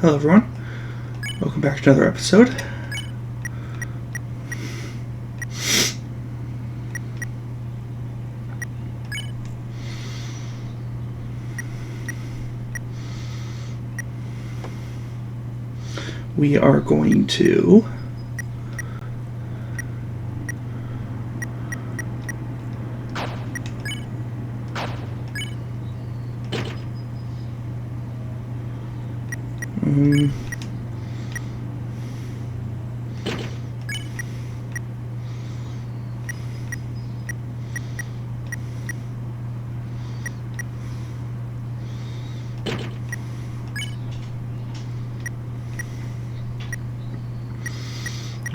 Hello everyone, welcome back to another episode. We are going to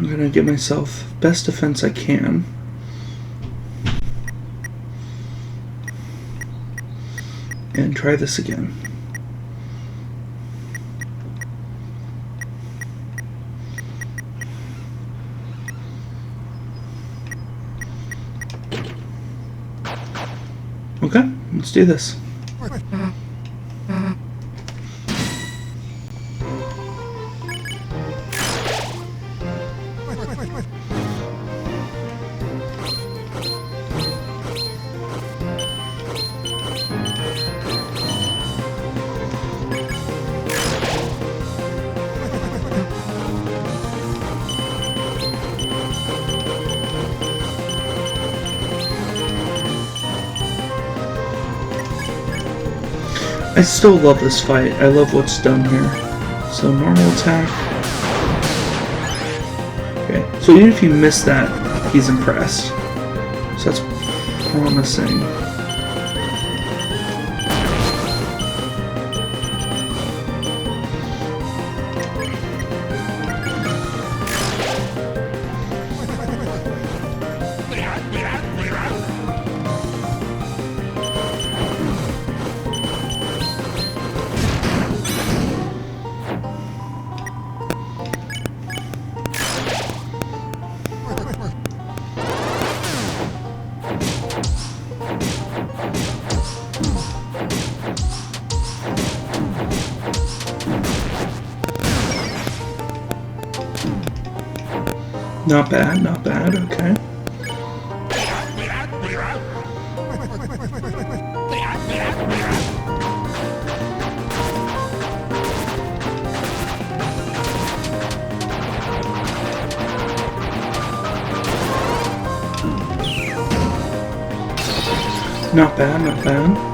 I'm going to give myself best defense I can. And try this again. Okay, let's do this. I still love this fight. I love what's done here. So normal attack. Okay, so even if you miss that, he's impressed. So that's promising. Not bad, not bad, okay. Not bad, not bad.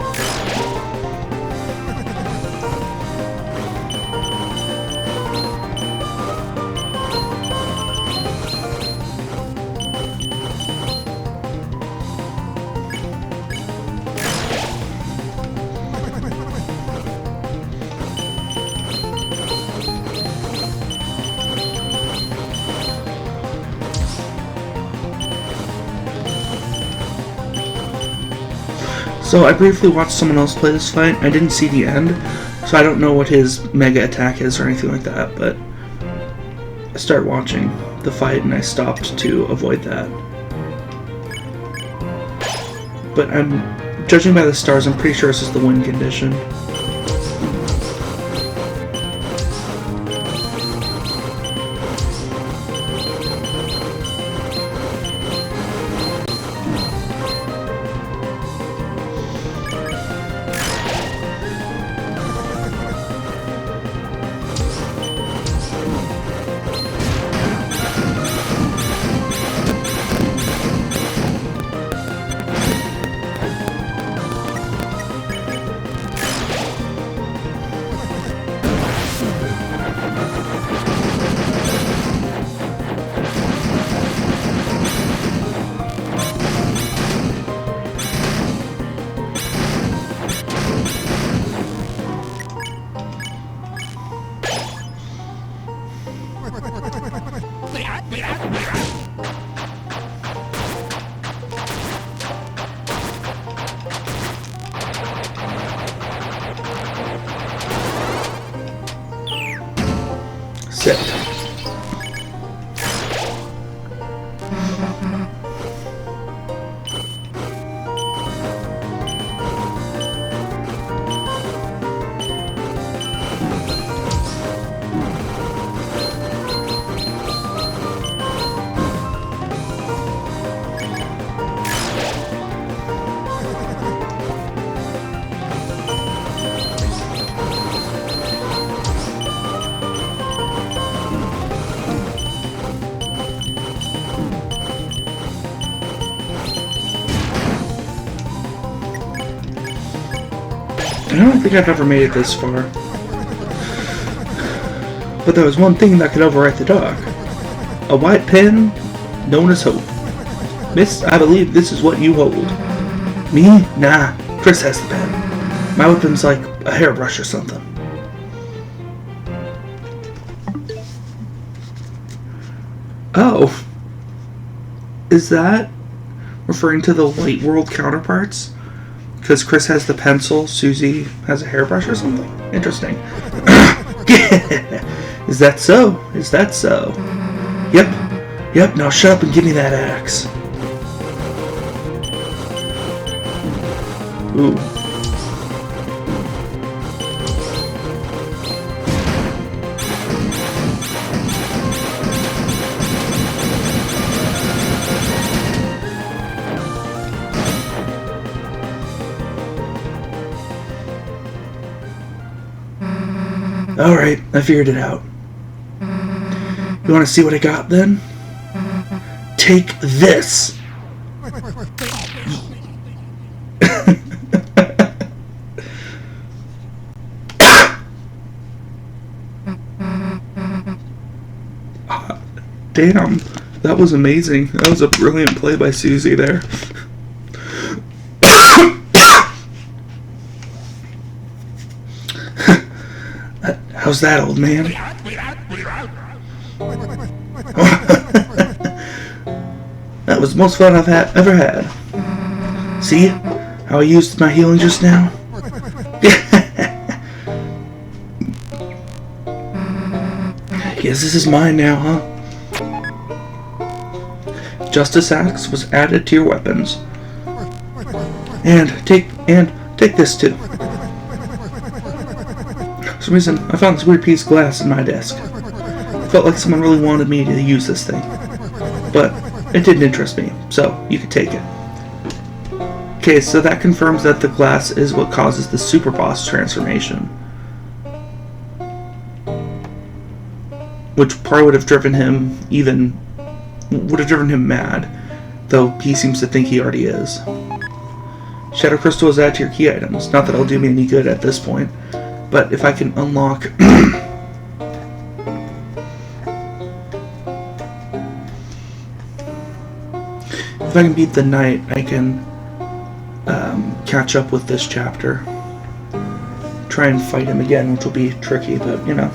So I briefly watched someone else play this fight. I didn't see the end, so I don't know what his mega attack is or anything like that, but I started watching the fight and I stopped to avoid that. But I'm judging by the stars, I'm pretty sure this is the win condition. Sit. I don't think I've ever made it this far. But there was one thing that could overwrite the dark. A white pen known as hope. Miss, I believe this is what you hold. Me? Nah, Chris has the pen. My weapon's like a hairbrush or something. Oh. Is that referring to the Light World counterparts? Because Chris has the pencil, Susie has a hairbrush or something? Interesting. Is that so? Is that so? Yep, now shut up and give me that axe. Ooh. Alright, I figured it out. You want to see what I got then? Take this! Damn, that was amazing. That was a brilliant play by Susie there. How's that, old man? That was the most fun I've ever had. See how I used my healing just now? Guess this is mine now, huh? Justice Axe was added to your weapons. And take this too. For some reason, I found this weird piece of glass in my desk. It felt like someone really wanted me to use this thing. But it didn't interest me, so you could take it. Okay, so that confirms that the glass is what causes the Super Boss transformation. Which probably would have driven him mad, though he seems to think he already is. Shadow Crystal is added to your key items. Not that it'll do me any good at this point, but if I can unlock... if I can beat the knight, I can catch up with this chapter. Try and fight him again, which will be tricky, but you know.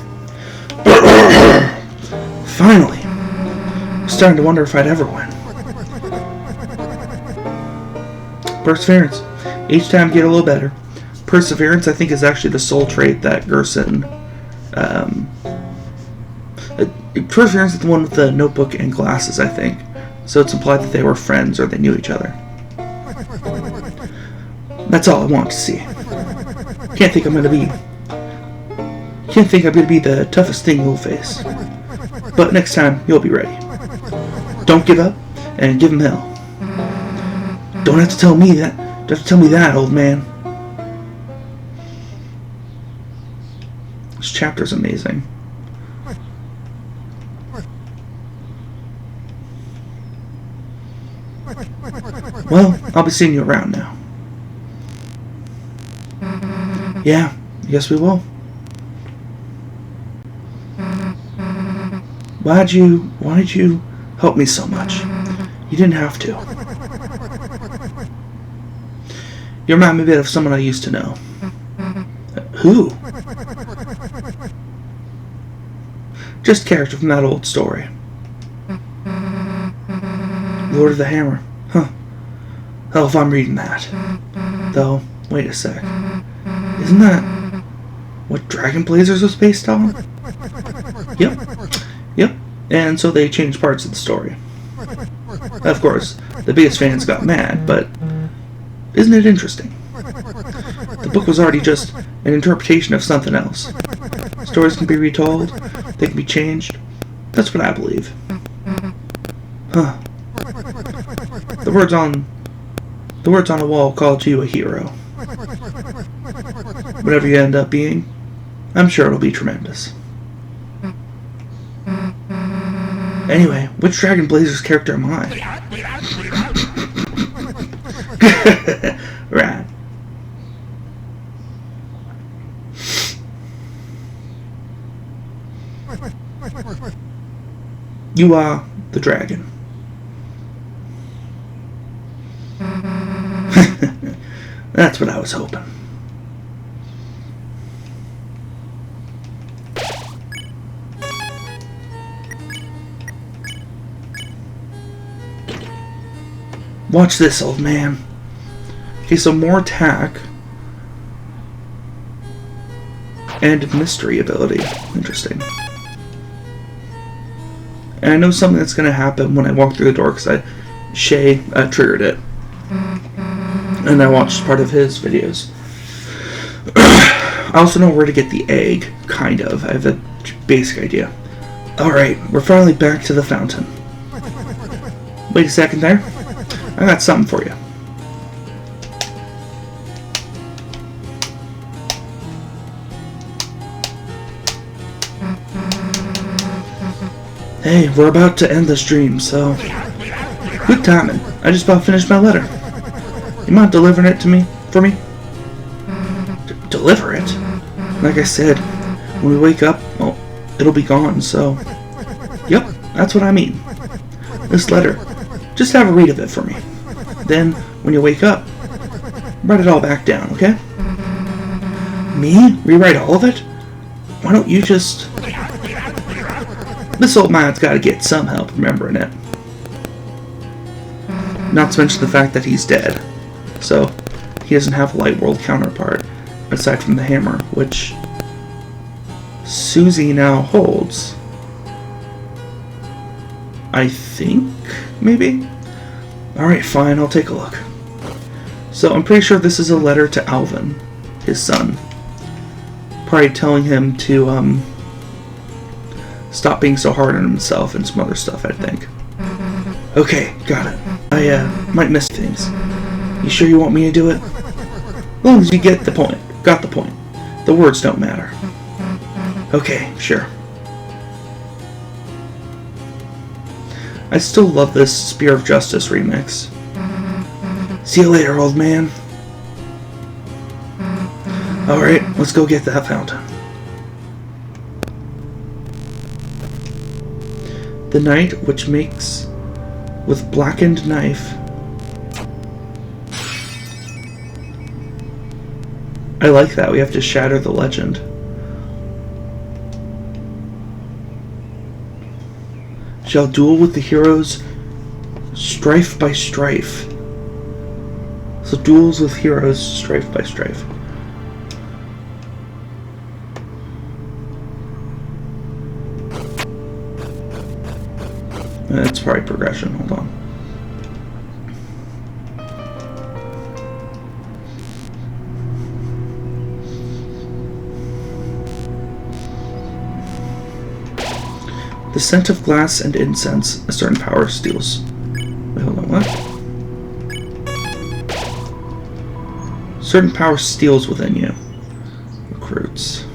Finally! I'm starting to wonder if I'd ever win. Perseverance. Each time get a little better. Perseverance, I think, is actually the sole trait that Gerson... Perseverance is the one with the notebook and glasses, I think. So it's implied that they were friends or they knew each other. That's all I want to see. Can't think I'm going to be the toughest thing you'll face. But next time, you'll be ready. Don't give up, and give him hell. Don't have to tell me that. Don't have to tell me that, old man. This chapter's amazing. Well, I'll be seeing you around now. Yeah, I guess we will. Why did you help me so much? You didn't have to. You remind me a bit of someone I used to know. Who? Just a character from that old story. Lord of the Hammer. Huh. Hell if I'm reading that. Though, wait a sec. Isn't that what Dragon Blazers was based on? Yep. And so they changed parts of the story. Of course, the biggest fans got mad, but isn't it interesting? The book was already just an interpretation of something else. Stories can be retold, they can be changed. That's what I believe. Huh. The words on a wall called you a hero. Whatever you end up being, I'm sure it'll be tremendous. Anyway, which Dragon Blazers character am I? Right. You are the dragon. That's what I was hoping. Watch this, old man. Okay, so more attack. And mystery ability. Interesting. And I know something that's going to happen when I walk through the door because Shay triggered it. And I watched part of his videos. I also know where to get the egg, kind of. I have a basic idea. Alright, we're finally back to the fountain. Wait a second there. I got something for you. Hey, we're about to end this dream, so... Good timing. I just about finished my letter. You mind delivering it to me, for me? Deliver it? Like I said, when we wake up, well, it'll be gone, so... Yep, that's what I mean. This letter. Just have a read of it for me. Then, when you wake up, write it all back down, okay? Me? Rewrite all of it? Why don't you just... This old man's gotta get some help remembering it. Not to mention the fact that he's dead. So, he doesn't have a light world counterpart, aside from the hammer, which Susie now holds. I think, maybe? Alright, fine, I'll take a look. So, I'm pretty sure this is a letter to Alvin, his son. Probably telling him to, stop being so hard on himself and some other stuff, I think. Okay, got it. I, might miss things. You sure you want me to do it? As long as you get the point. Got the point. The words don't matter. Okay, sure. I still love this Spear of Justice remix. See you later, old man. Alright, let's go get that fountain. The knight which makes with blackened knife. I like that. We have to shatter the legend. Shall duel with the heroes strife by strife. So duels with heroes strife by strife. That's probably progression. Hold on. The scent of glass and incense, a certain power steals. Wait, hold on, what? Certain power steals within you. Recruits.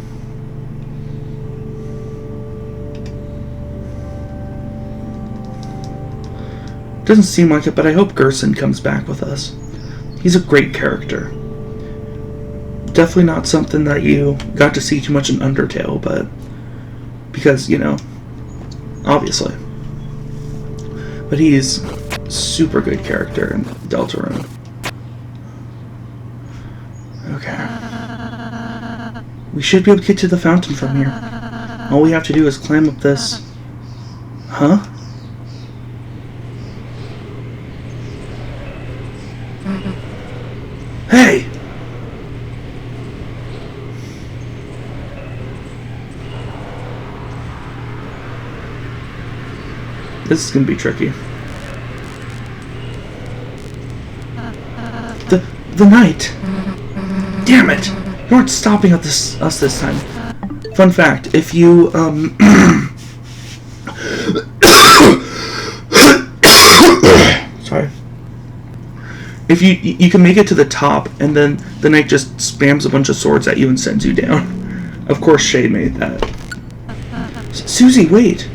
Doesn't seem like it, but I hope Gerson comes back with us. He's a great character. Definitely not something that you got to see too much in Undertale, but... Because, you know... Obviously. But he's a super good character in Deltarune. Okay. We should be able to get to the fountain from here. All we have to do is climb up this... Huh? Hey! This is gonna be tricky. The knight! Damn it! You aren't stopping at us this time. Fun fact, if you, sorry. If you can make it to the top, and then the knight just spams a bunch of swords at you and sends you down. Of course Shay made that. Susie, wait!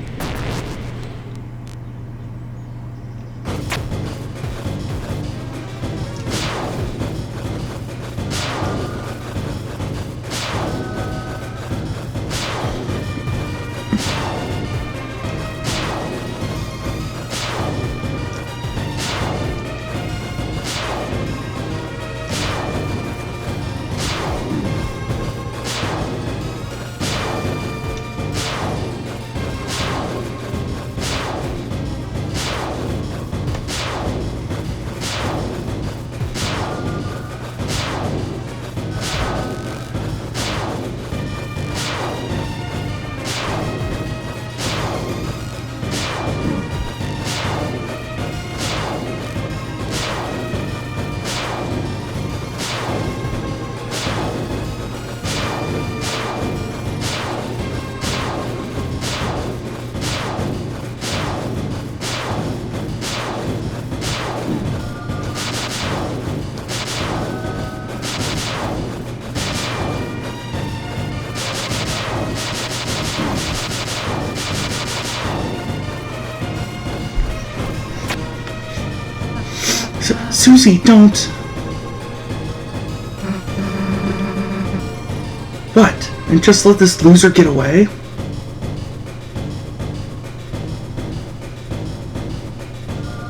Susie, don't! What? And just let this loser get away?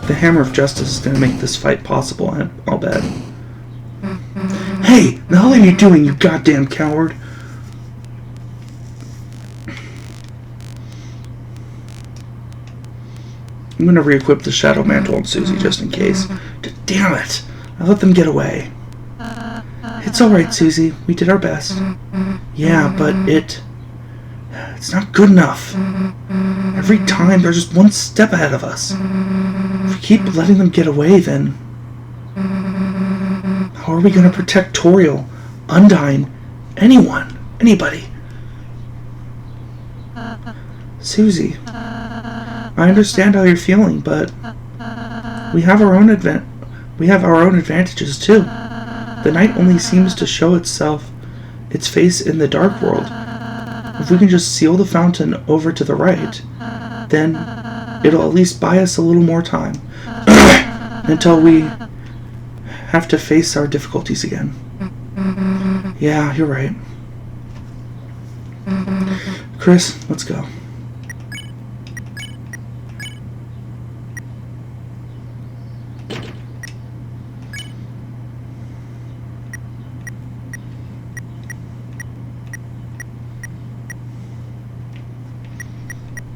The hammer of justice is going to make this fight possible, I'll bet. Hey! The hell are you doing, you goddamn coward? I'm going to re-equip the Shadow Mantle on Susie just in case. Damn it! I let them get away. It's alright, Susie. We did our best. Yeah, but it's not good enough. Every time they're just one step ahead of us. If we keep letting them get away, then how are we going to protect Toriel, Undyne, anyone, anybody? Susie, I understand how you're feeling, but we have our own advantages too. The night only seems to show its face in the dark world. If we can just seal the fountain over to the right, then it'll at least buy us a little more time until we have to face our difficulties again. Yeah, you're right. Chris, let's go.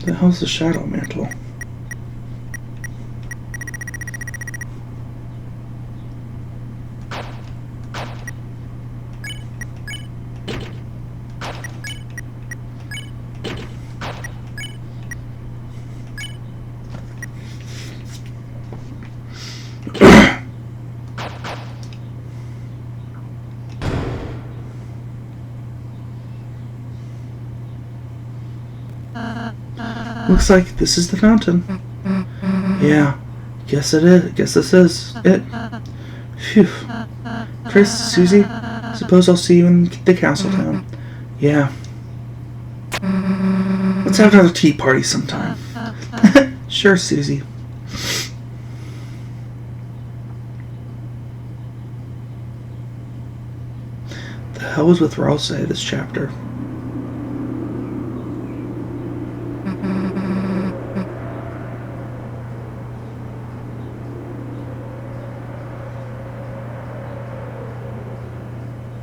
The hell's the Shadow Mantle? Looks like this is the fountain. Yeah, guess it is. Guess this is it. Phew. Chris, Susie, suppose I'll see you in the castle town. Yeah. Let's have another tea party sometime. Sure, Susie. The hell was with Ralse this chapter?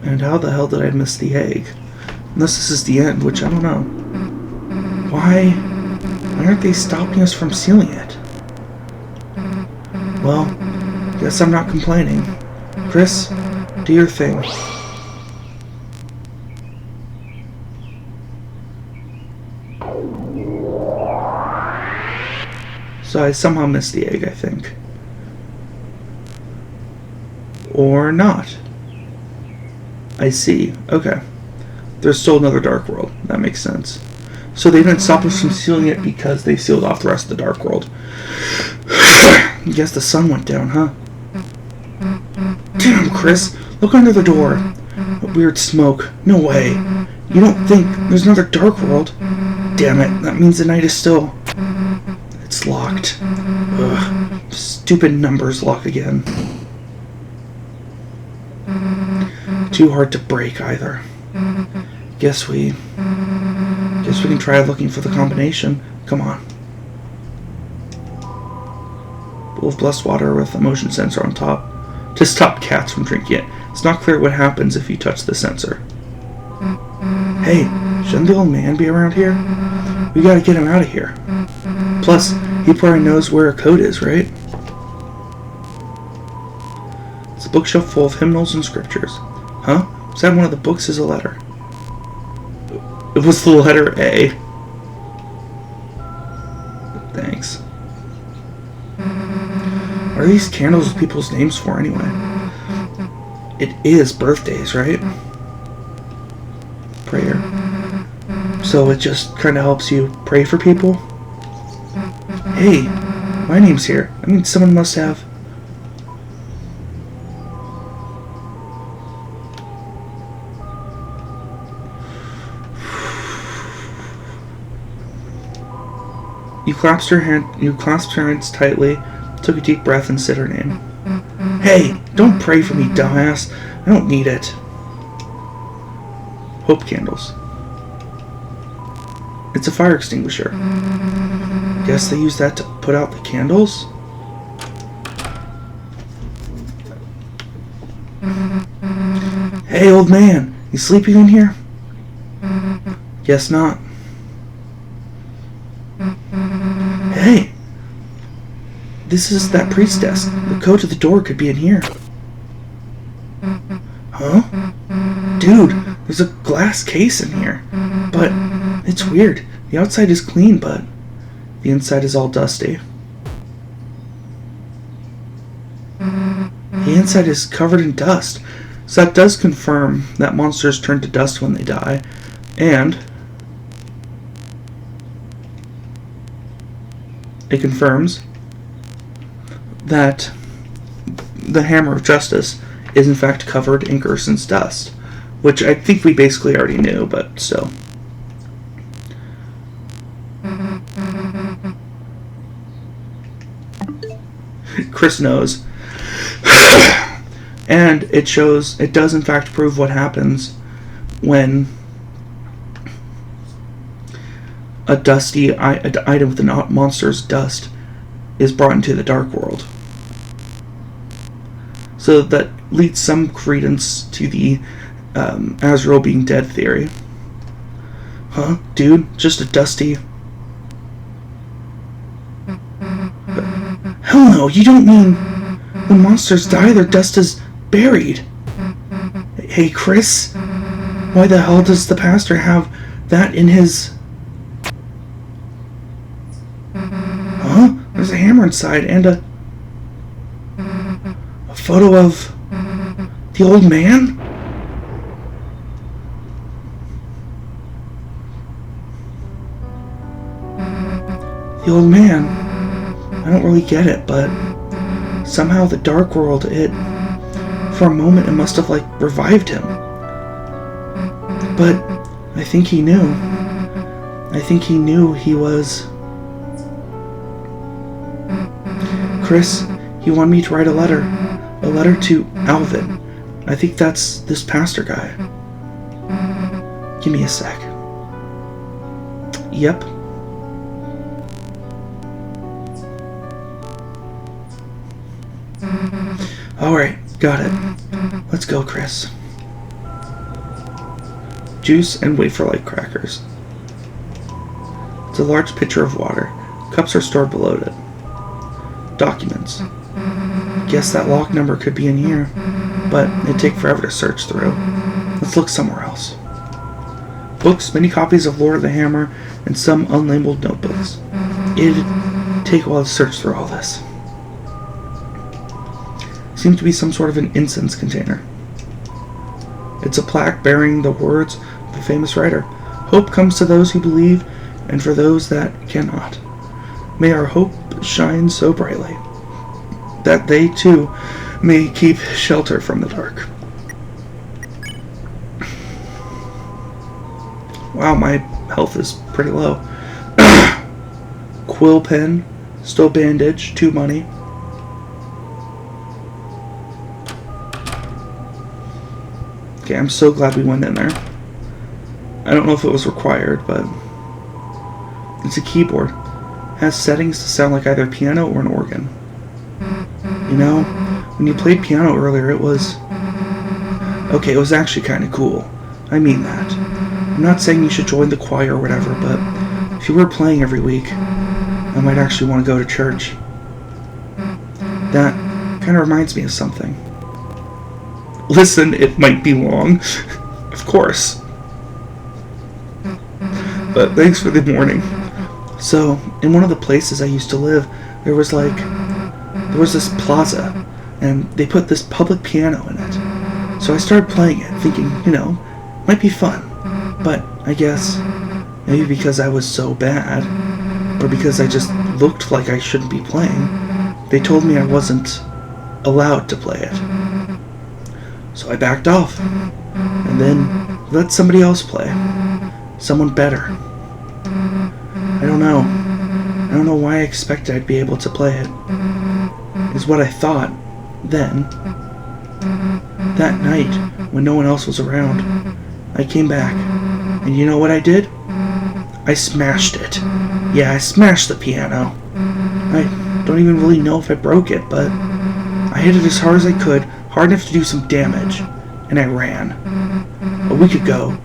And how the hell did I miss the egg? Unless this is the end, which I don't know. Why aren't they stopping us from sealing it? Well, guess I'm not complaining. Chris, do your thing. So I somehow missed the egg, I think. Or not. I see. Okay. There's still another Dark World. That makes sense. So they didn't stop us from sealing it because they sealed off the rest of the Dark World. I guess the sun went down, huh? Damn, Chris! Look under the door. What weird smoke. No way. You don't think there's another Dark World? Damn it. That means the night is still... It's locked. Ugh. Stupid numbers lock again. Too hard to break either. Guess we can try looking for the combination. Come on. Bowl of blessed water with a motion sensor on top to stop cats from drinking it. It's not clear what happens if you touch the sensor. Hey, shouldn't the old man be around here? We gotta get him out of here. Plus, he probably knows where a code is, right? It's a bookshelf full of hymnals and scriptures. Huh? Was that one of the books as a letter? It was the letter A. Thanks. What are these candles with people's names for anyway? It is birthdays, right? Prayer. So it just kind of helps you pray for people? Hey, my name's here. I mean, someone must have... You clasped her hands tightly, took a deep breath, and said her name. Hey, don't pray for me, dumbass. I don't need it. Hope candles. It's a fire extinguisher. Guess they use that to put out the candles? Hey, old man. You sleeping in here? Guess not. Hey! This is that priestess. The code to the door could be in here. Huh? Dude, there's a glass case in here. But it's weird. The outside is clean, but the inside is all dusty. The inside is covered in dust. So that does confirm that monsters turn to dust when they die. And it confirms that the Hammer of Justice is in fact covered in Gerson's dust. Which I think we basically already knew, but still. Chris knows. And it does in fact prove what happens when a dusty item with a monster's dust is brought into the Dark World. So that leads some credence to the Azrael being dead theory. Huh? Dude, just a dusty... Hell no, you don't mean when monsters die their dust is buried. Hey Chris, why the hell does the pastor have that in his... Huh? There's a hammer inside and a photo of the old man? The old man. I don't really get it, but somehow the Dark World, for a moment it must have revived him. But I think he knew. I think he knew he was... Chris, he wanted me to write a letter to Alvin. I think that's this pastor guy. Give me a sec. Yep. Alright, got it. Let's go, Chris. Juice and wafer light crackers. It's a large pitcher of water. Cups are stored below it. Documents. Guess that lock number could be in here, but it'd take forever to search through. Let's look somewhere else. Books, many copies of Lord of the Hammer, and some unlabeled notebooks. It'd take a while to search through all this. Seems to be some sort of an incense container. It's a plaque bearing the words of a famous writer. Hope comes to those who believe, and for those that cannot. May our hope shine so brightly that they too may keep shelter from the dark. Wow, my health is pretty low. Quill pen, still bandage, 2 money. Okay, I'm so glad we went in there. I don't know if it was required, but it's a keyboard. It has settings to sound like either a piano or an organ. You know, when you played piano earlier, it was... Okay, it was actually kind of cool. I mean that. I'm not saying you should join the choir or whatever, but if you were playing every week, I might actually want to go to church. That kind of reminds me of something. Listen, it might be long. Of course. But thanks for the warning. So, in one of the places I used to live, there was this plaza, and they put this public piano in it. So I started playing it, thinking, might be fun. But I guess, maybe because I was so bad, or because I just looked like I shouldn't be playing, they told me I wasn't allowed to play it. So I backed off, and then let somebody else play. Someone better. I don't know why I expected I'd be able to play it. Is what I thought. Then, that night, when no one else was around, I came back, and you know what I did? I smashed it. Yeah, I smashed the piano. I don't even really know if I broke it, but I hit it as hard as I could, hard enough to do some damage, and I ran. A week ago,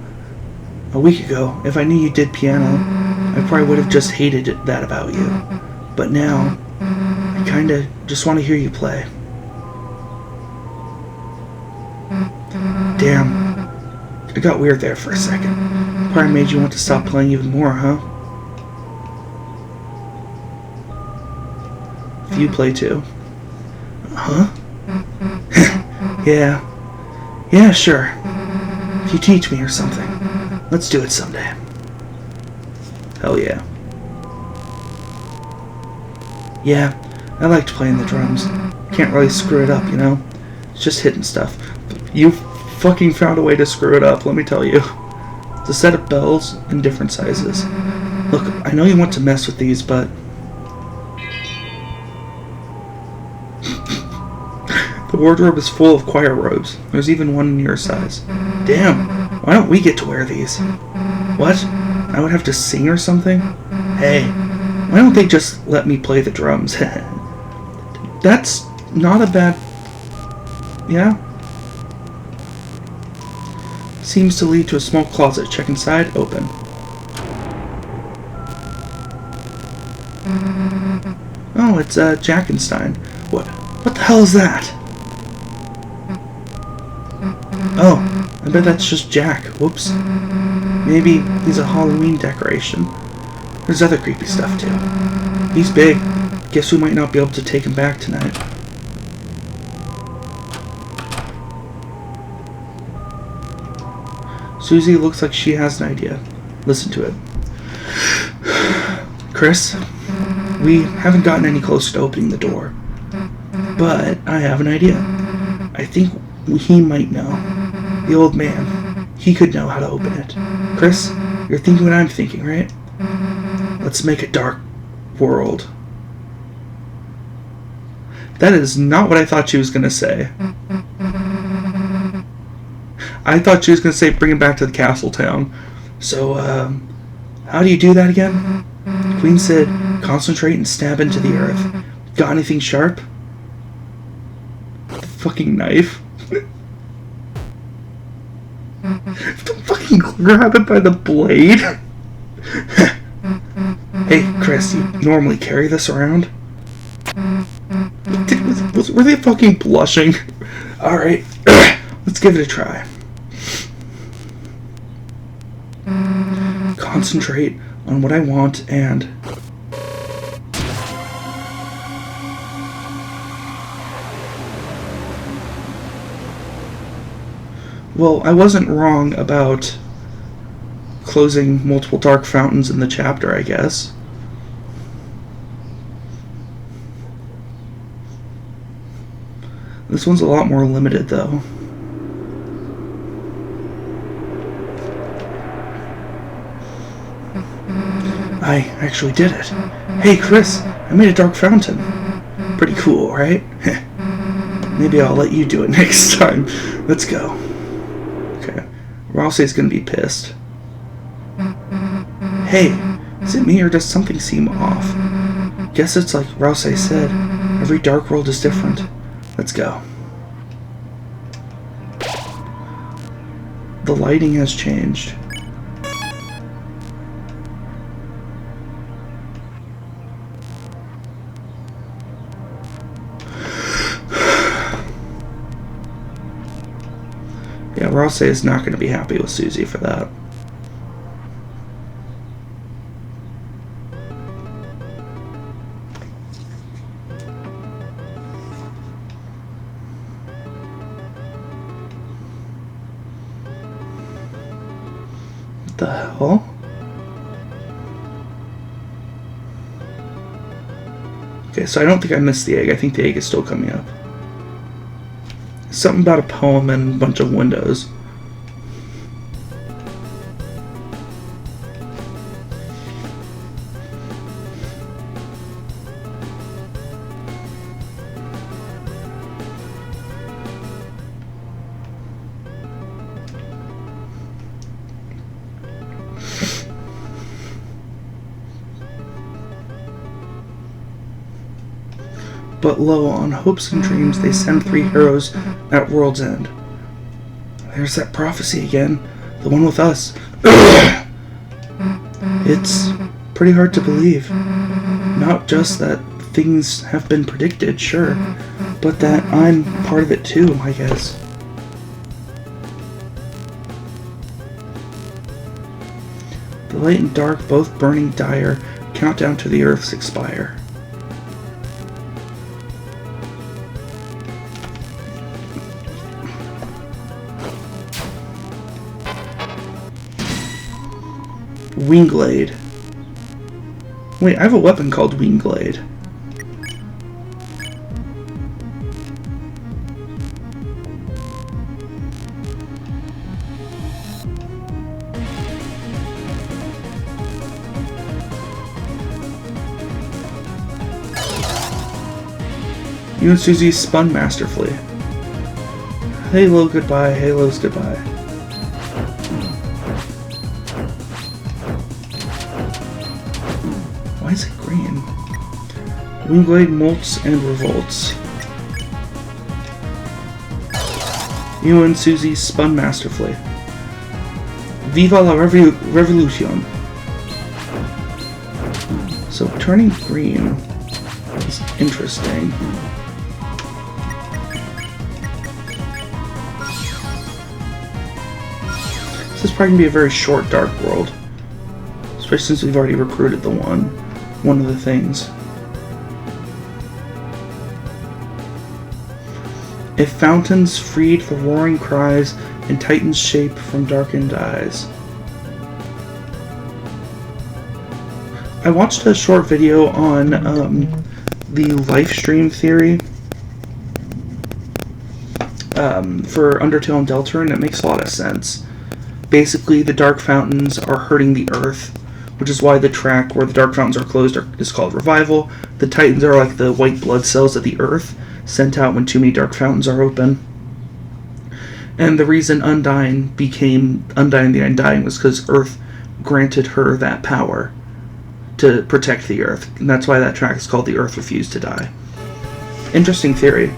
if I knew you did piano, I probably would have just hated that about you. But now, I kinda just want to hear you play. Damn. It got weird there for a second. Probably made you want to stop playing even more, huh? If you play too. Huh? Yeah. Yeah, sure. If you teach me or something. Let's do it someday. Hell yeah. Yeah, I liked playing the drums. Can't really screw it up, you know? It's just hitting stuff. You fucking found a way to screw it up, let me tell you. It's a set of bells in different sizes. Look, I know you want to mess with these, but... The wardrobe is full of choir robes. There's even one in your size. Damn, why don't we get to wear these? What? I would have to sing or something? Hey, why don't they just let me play the drums? That's not a bad... Yeah? Seems to lead to a small closet. Check inside. Open. Oh, it's Jackenstein. What the hell is that? Oh, I bet that's just Jack. Whoops. Maybe he's a Halloween decoration. There's other creepy stuff too. He's big. Guess we might not be able to take him back tonight. Susie looks like she has an idea. Listen to it. Chris, we haven't gotten any closer to opening the door. But I have an idea. I think he might know. The old man. He could know how to open it. Chris, you're thinking what I'm thinking, right? Let's make a dark world. That is not what I thought she was going to say. I thought she was going to say bring him back to the castle town. So, how do you do that again? Queen said concentrate and stab into the earth. Got anything sharp? The fucking knife. Fucking grab it by the blade. Hey, Chris, you normally carry this around? Were they fucking blushing? Alright, let's give it a try. Concentrate on what I want and... Well, I wasn't wrong about closing multiple dark fountains in the chapter, I guess. This one's a lot more limited, though. I actually did it. Hey, Chris, I made a dark fountain. Pretty cool, right? Maybe I'll let you do it next time. Let's go. Okay. Rousey's gonna be pissed. Hey, is it me or does something seem off? Guess it's like Rousey said. Every dark world is different. Let's go. The lighting has changed. Yeah, Rousey is not going to be happy with Susie for that. What the hell? Okay, so I don't think I missed the egg. I think the egg is still coming up. Something about a poem and a bunch of windows. But lo, on hopes and dreams they send 3 heroes at world's end. There's that prophecy again, the one with us. It's pretty hard to believe. Not just that things have been predicted, sure, but that I'm part of it too, I guess. The light and dark, both burning dire, count down to the Earth's expire. Wingblade. Wait, I have a weapon called Wingblade. You and Susie spun masterfully. Halo goodbye, Halo's goodbye. Why is it green? Wingblade molts and revolts. You and Susie spun masterfully. Viva la revolution! So turning green is interesting. This is probably going to be a very short Dark World. Especially since we've already recruited the one of the things. If fountains freed the roaring cries and Titan's shape from darkened eyes. I watched a short video on the life stream theory for Undertale and Deltarune, and it makes a lot of sense. Basically, the Dark Fountains are hurting the Earth, which is why the track where the Dark Fountains are closed is called Revival. The Titans are like the white blood cells of the Earth, sent out when too many Dark Fountains are open. And the reason Undyne became Undyne the Undying was because Earth granted her that power to protect the Earth. And that's why that track is called The Earth Refused to Die. Interesting theory.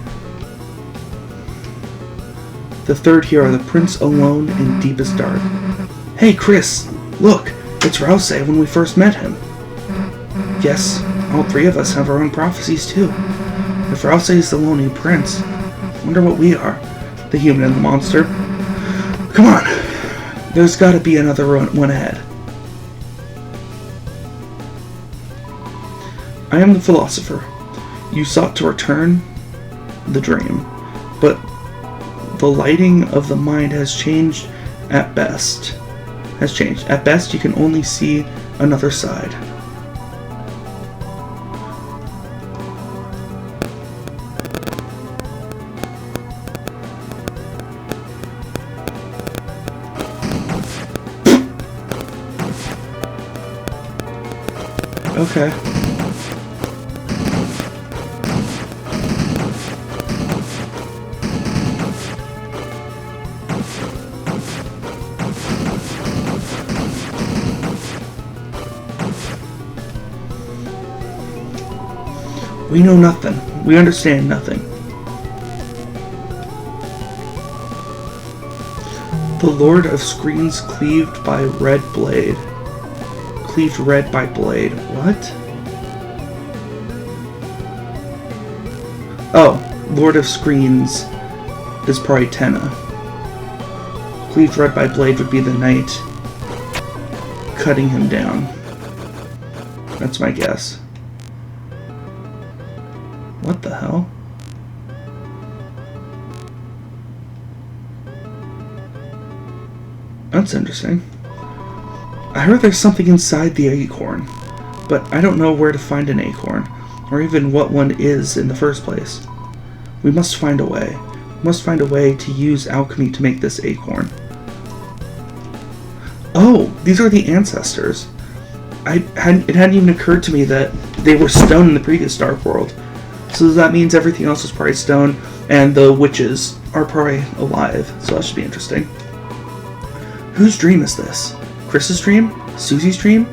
The third hero, the Prince alone in deepest dark. Hey Chris, look, it's Rouse when we first met him. Yes, all 3 of us have our own prophecies too. If Rouse is the lonely prince, I wonder what we are. The human and the monster. Come on, there's gotta be another one ahead. I am the philosopher. You sought to return the dream, but the lighting of the mind has changed at best. At best, you can only see another side. Okay. We know nothing. We understand nothing. The Lord of Screens cleaved by red blade. Cleaved red by blade. What? Oh, Lord of Screens is probably Tenna. Cleaved red by blade would be the knight cutting him down. That's my guess. What the hell? That's interesting. I heard there's something inside the acorn, but I don't know where to find an acorn, or even what one is in the first place. We must find a way. We must find a way to use alchemy to make this acorn. Oh, these are the ancestors. It hadn't even occurred to me that they were stone in the previous Dark World. So that means everything else is probably stone, and the witches are probably alive, so that should be interesting. Whose dream is this? Chris's dream? Susie's dream?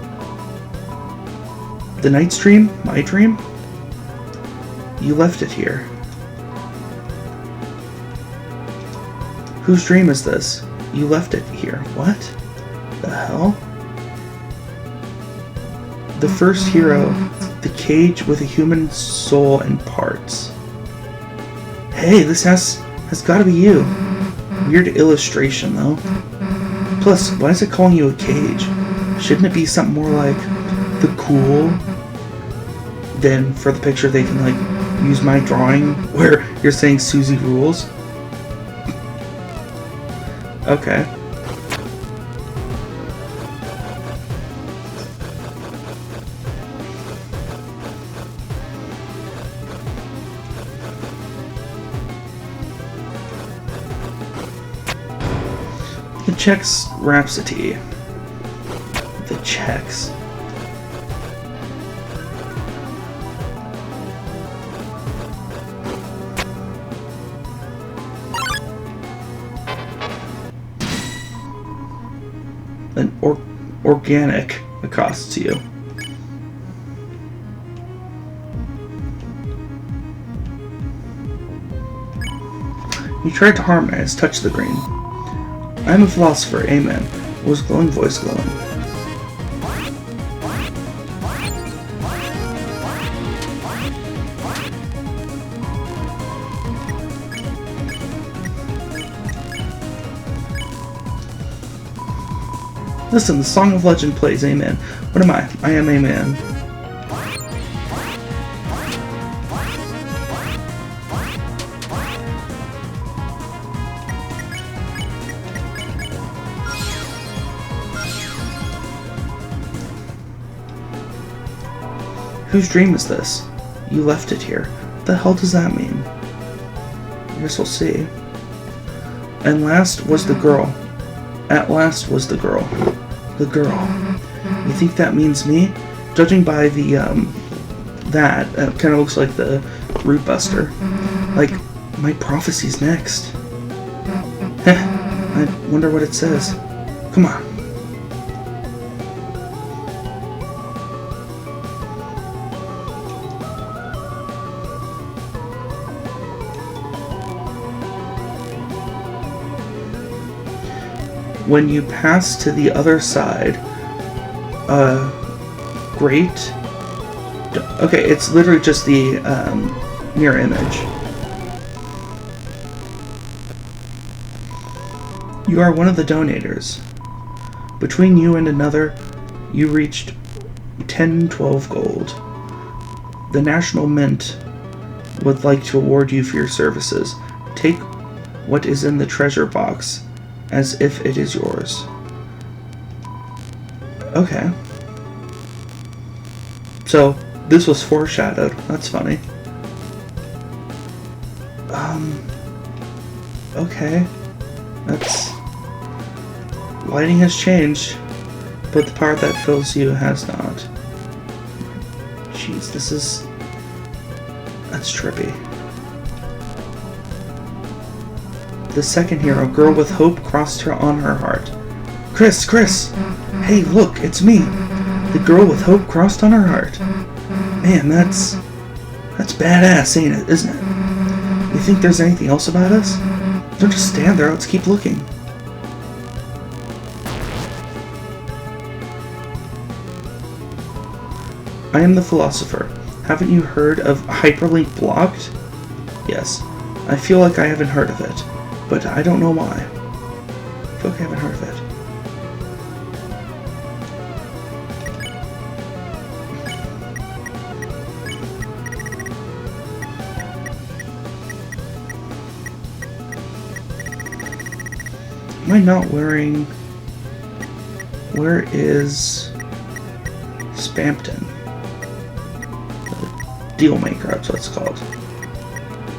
The knight's dream? My dream? You left it here. Whose dream is this? You left it here. What the hell? The first hero, the cage with a human soul and parts. Hey, this has got to be you. Weird illustration, though. Plus, why is it calling you a cage? Shouldn't it be something more like the cool? Then for the picture, they can like use my drawing where you're saying Susie rules. Okay. The Chex Rhapsody. The Chex. An organic accosts you. You tried to harmonize, touch the green. I am a philosopher, amen. Was glowing voice glowing? Listen, the Song of Legend plays, amen. What am I? I am a man. Whose dream is this? You left it here. What the hell does that mean? I guess we'll see. And last was the girl. At last was the girl. The girl. You think that means me? Judging by the, that kind of looks like the Root Buster. Like, my prophecy's next. Heh, I wonder what it says. Come on. When you pass to the other side, great. Okay, it's literally just the mirror image. You are one of the donators. Between you and another, you reached 1012 gold. The National Mint would like to award you for your services. Take what is in the treasure box as if it is yours. Okay. So, this was foreshadowed. That's funny. Okay. That's... Lighting has changed, but the part that fills you has not. Jeez, this is... That's trippy. The second hero, girl with hope, crossed her on her heart. Chris! Hey, look, it's me! The girl with hope crossed on her heart. Man, that's badass, ain't it? Isn't it? You think there's anything else about us? Don't just stand there, let's keep looking. I am the philosopher. Haven't you heard of Hyperlink Blocked? Yes. I feel like I haven't heard of it. But I don't know why. I feel like I haven't heard of it. Am I not wearing... Where is... Spampton? The Deal Maker, that's what it's called.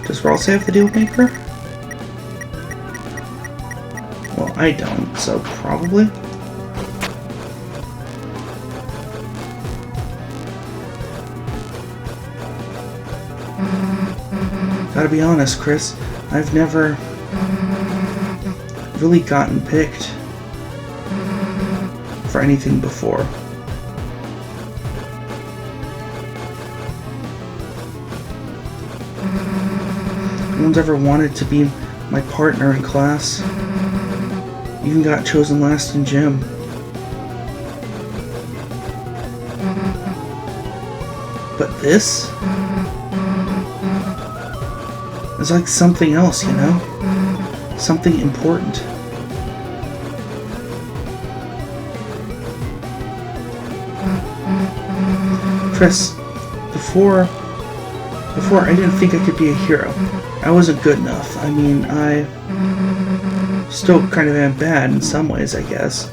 Does Ralsei have the Deal Maker? Well, I don't, so probably. Gotta be honest, Chris, I've never really gotten picked for anything before. No one's ever wanted to be my partner in class. Even got chosen last in gym. But this is like something else, you know? Something important. Chris, before I didn't think I could be a hero. I wasn't good enough. I mean, I still kind of am bad in some ways, I guess.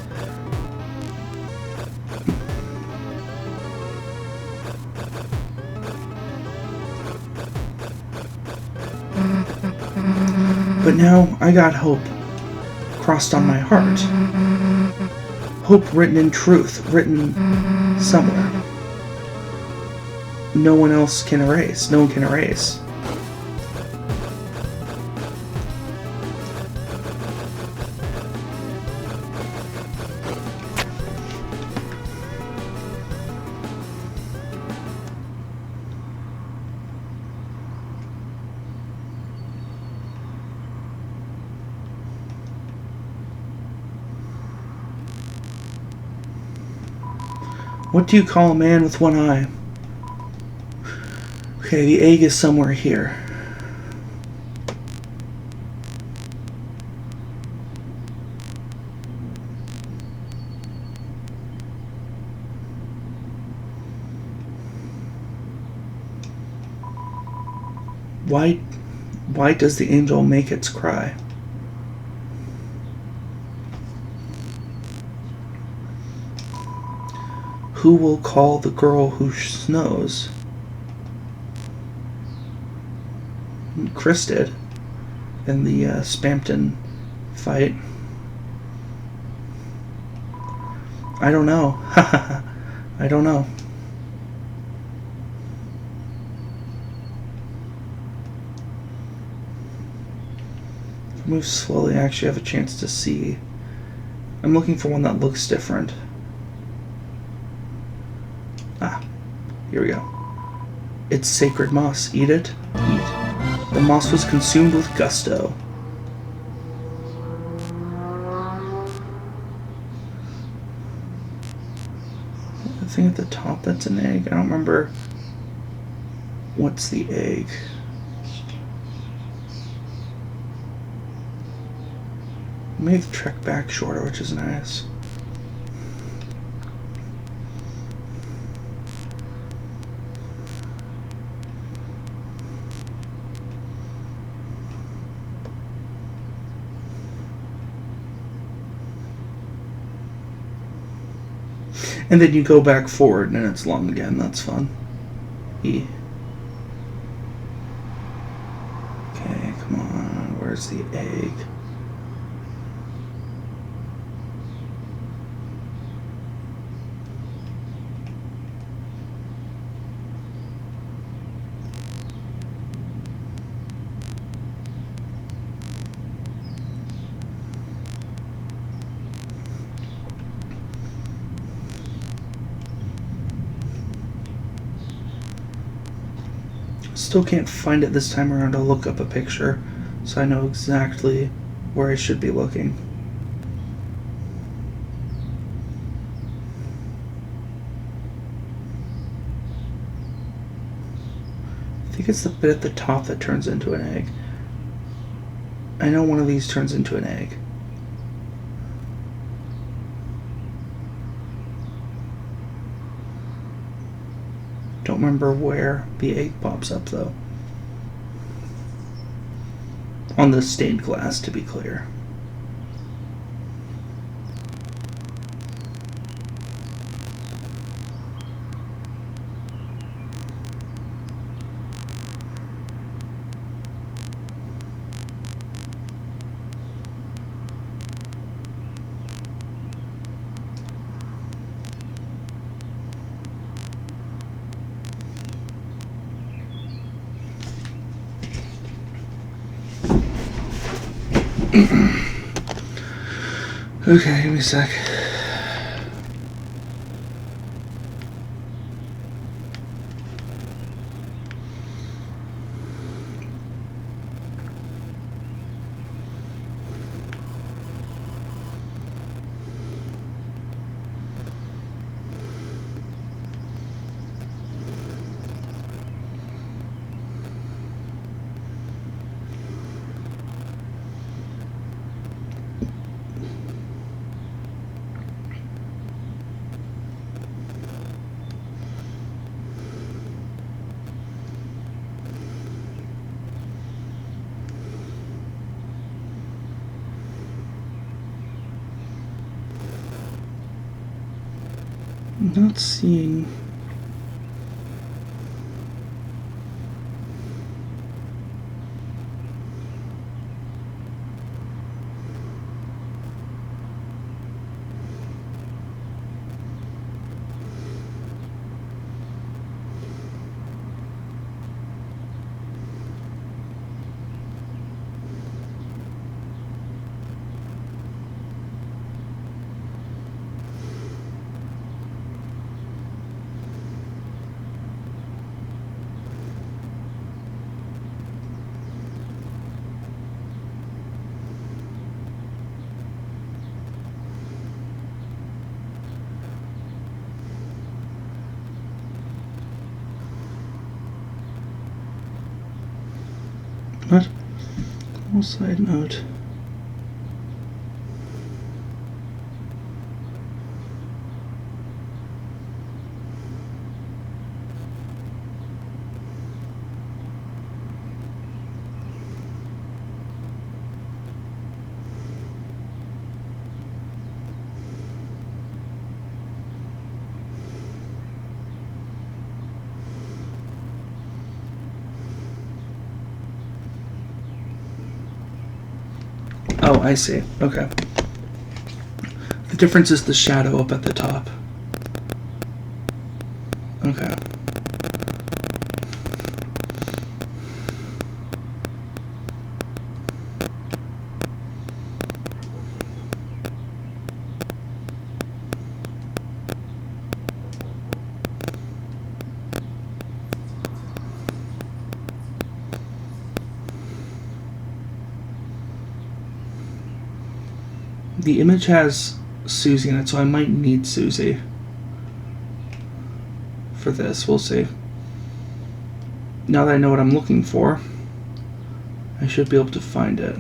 But now I got hope crossed on my heart. Hope written in truth, written somewhere. No one else can erase. No one can erase. What do you call a man with one eye? Okay, the egg is somewhere here. Why does the angel make its cry? Who will call the girl who snows? Chris did in the Spampton fight. I don't know. I don't know. If I move slowly, I actually have a chance to see. I'm looking for one that looks different. Ah, here we go. It's sacred moss. Eat it. Eat. The moss was consumed with gusto. The thing at the top, that's an egg. I don't remember what's the egg. Made the trek back shorter, which is nice. And then you go back forward and it's long again. That's fun. E. Okay, come on. Where's the egg? Still can't find it this time around. I'll look up a picture so I know exactly where I should be looking. I think it's the bit at the top that turns into an egg. I know one of these turns into an egg. Don't remember where the egg pops up though. On the stained glass, to be clear. Okay, give me a sec. Not seeing... What? Little side note. Oh, I see. Okay. The difference is the shadow up at the top. Okay. The image has Susie in it, so I might need Susie for this. We'll see. Now that I know what I'm looking for, I should be able to find it.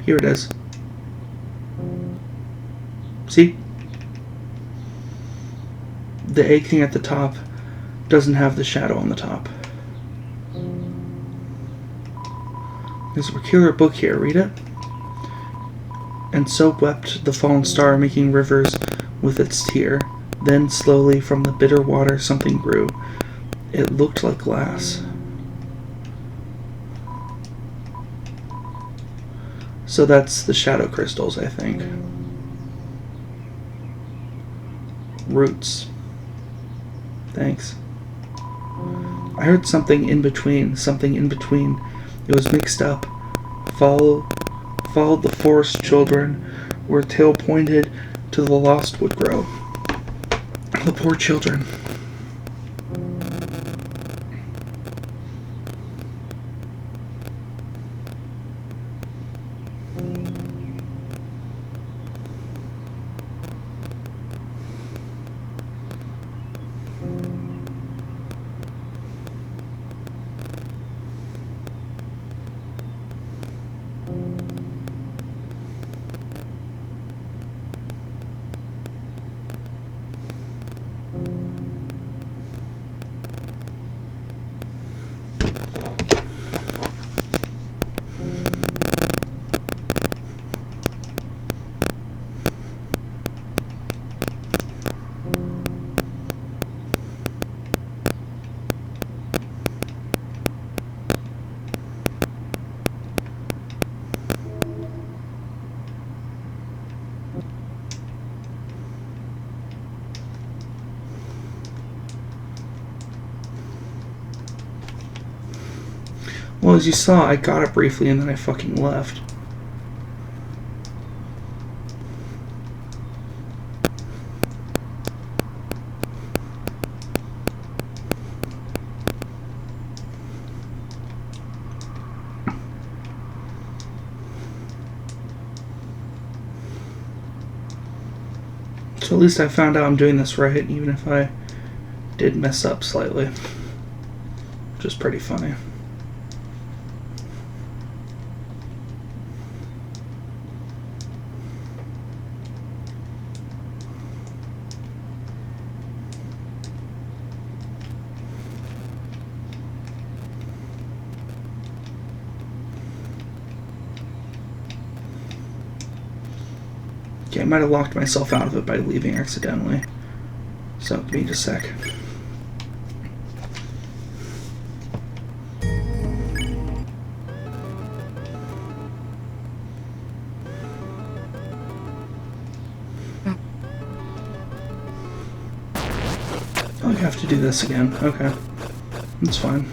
Here it is. See? The egg thing at the top doesn't have the shadow on the top. There's a peculiar book here. Read it. And so wept the fallen star, making rivers with its tear. Then slowly from the bitter water something grew. It looked like glass. So that's the shadow crystals, I think. Roots. Thanks. I heard something in between. It was mixed up. Followed the forest children, where tail pointed to the lost would grow. The poor children. Well, as you saw, I got it briefly and then I fucking left. So at least I found out I'm doing this right, even if I did mess up slightly. Which is pretty funny. Okay, I might have locked myself out of it by leaving accidentally. So, give me just a sec. Oh, you have to do this again. Okay. That's fine.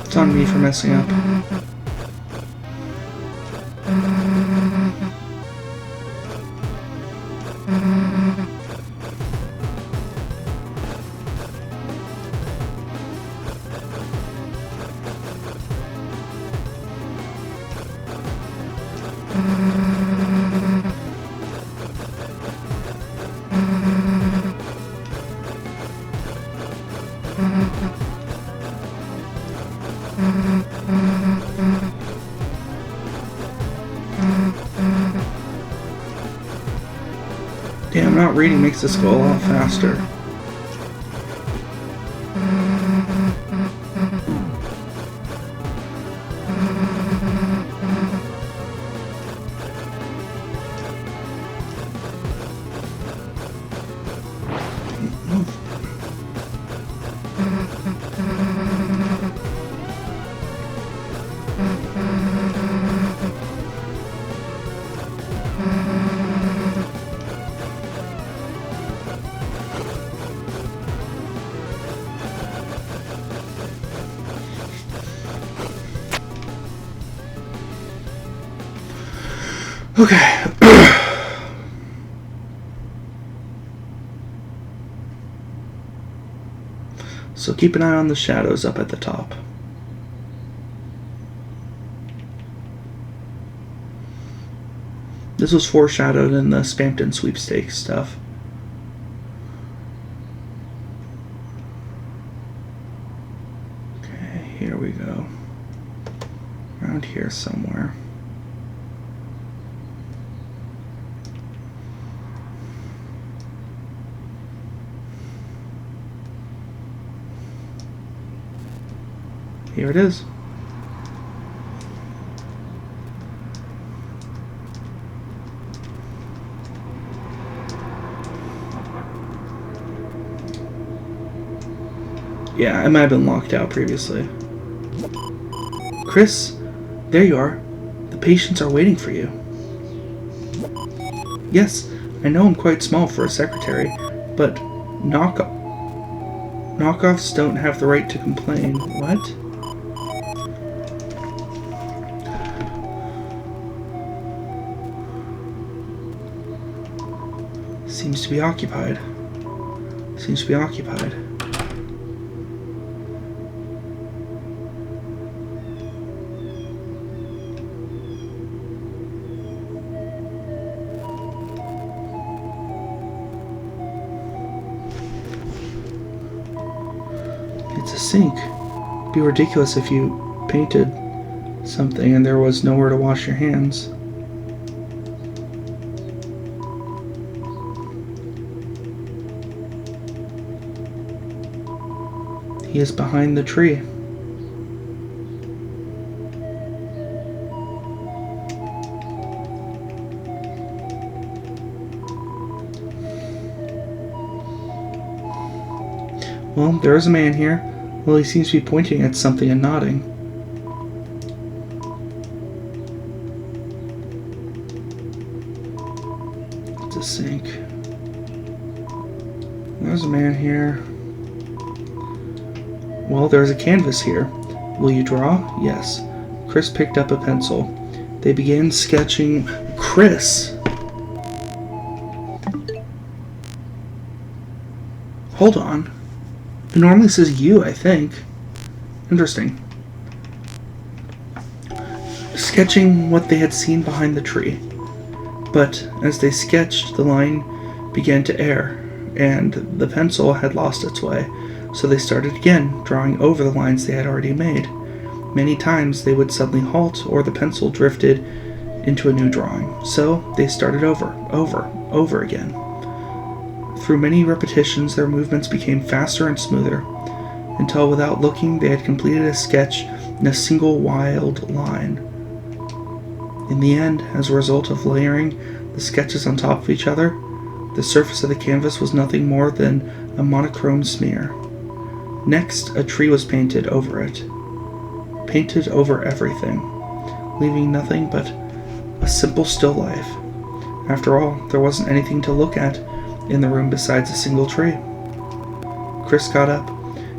It's on me for messing up. Damn, not reading makes this go a lot faster. Okay. So keep an eye on the shadows up at the top. This was foreshadowed in the Spampton sweepstakes stuff. Okay, here we go. Around here somewhere. Here it is. Yeah, I might have been locked out previously. Chris, there you are. The patients are waiting for you. Yes, I know I'm quite small for a secretary, but knockoffs don't have the right to complain. What? Seems to be occupied. Seems to be occupied. It's a sink. It'd be ridiculous if you painted something and there was nowhere to wash your hands. He is behind the tree. Well, there is a man here. Well, he seems to be pointing at something and nodding. It's a sink. There's a man here. Well, there's a canvas here. Will you draw? Yes. Chris picked up a pencil. They began sketching. Chris! Hold on. It normally says you, I think. Interesting. Sketching what they had seen behind the tree. But as they sketched, the line began to err, and the pencil had lost its way. So they started again, drawing over the lines they had already made. Many times they would suddenly halt, or the pencil drifted into a new drawing. So they started over again. Through many repetitions, their movements became faster and smoother, until without looking they had completed a sketch in a single wild line. In the end, as a result of layering the sketches on top of each other, the surface of the canvas was nothing more than a monochrome smear. Next, a tree was painted over it. Painted over everything, leaving nothing but a simple still life. After all, there wasn't anything to look at in the room besides a single tree. Chris got up.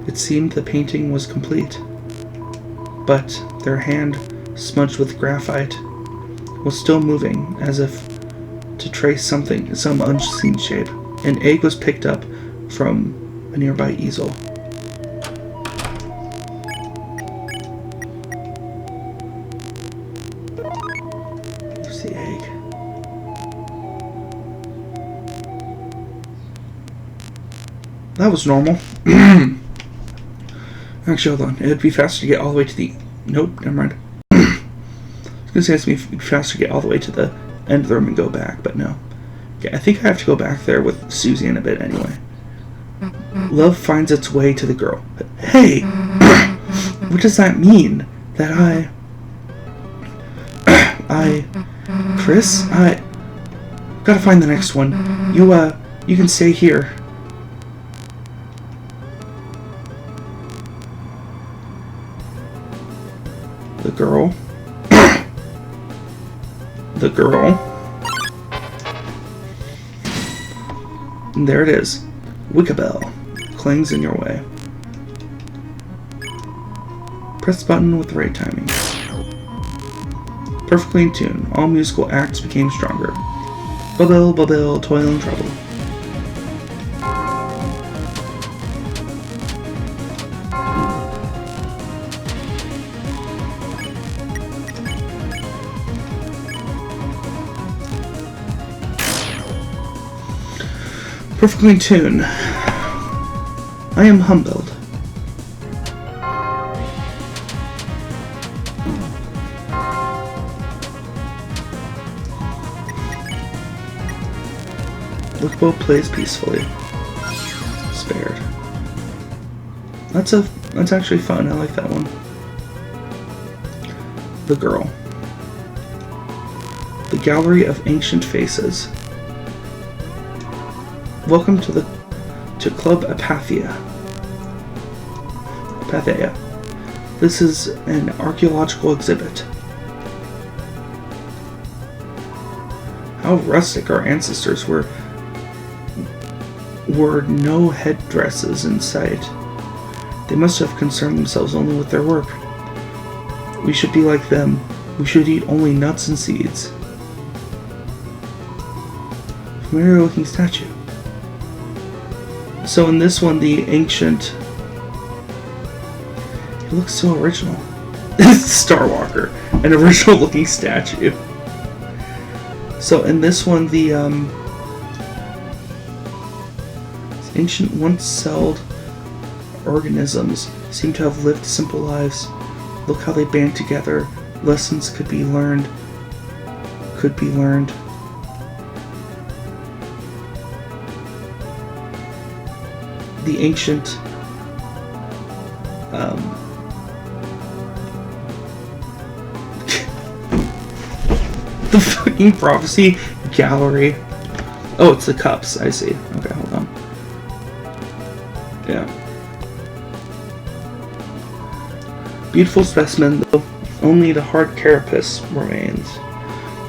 It seemed the painting was complete. But their hand, smudged with graphite, was still moving, as if to trace some unseen shape. An egg was picked up from a nearby easel. There's the egg. That was normal. Actually, hold on. It'd be faster to get all the way to the... Nope, never mind. I was going to say it'd be faster to get all the way to the end of the room and go back, but no. Okay, I think I have to go back there with Susie in a bit anyway. Love finds its way to the girl. Hey! What does that mean? That Chris? Gotta find the next one. You can stay here. The girl. The girl. And there it is. Wickabell clings in your way. Press the button with the right timing. Perfectly in tune, all musical acts became stronger. Bubble, bubble, toil and trouble. Perfectly in tune. I am humbled. Wickabell plays peacefully. Spared. That's actually fun. I like that one. The girl. The Gallery of Ancient Faces. Welcome to Club Apatheia. This is an archaeological exhibit. How rustic our ancestors were. Were no headdresses in sight. They must have concerned themselves only with their work. We should be like them. We should eat only nuts and seeds. Familiar looking statue. So in this one, the ancient... It looks so original. It's Starwalker, an original looking statue. So in this one, the ancient once-celled organisms seem to have lived simple lives. Look how they band together. Lessons could be learned. The ancient the fucking prophecy gallery. Oh, it's the cups. I see. Okay, hold on. Yeah. Beautiful specimen, though only the hard carapace remains.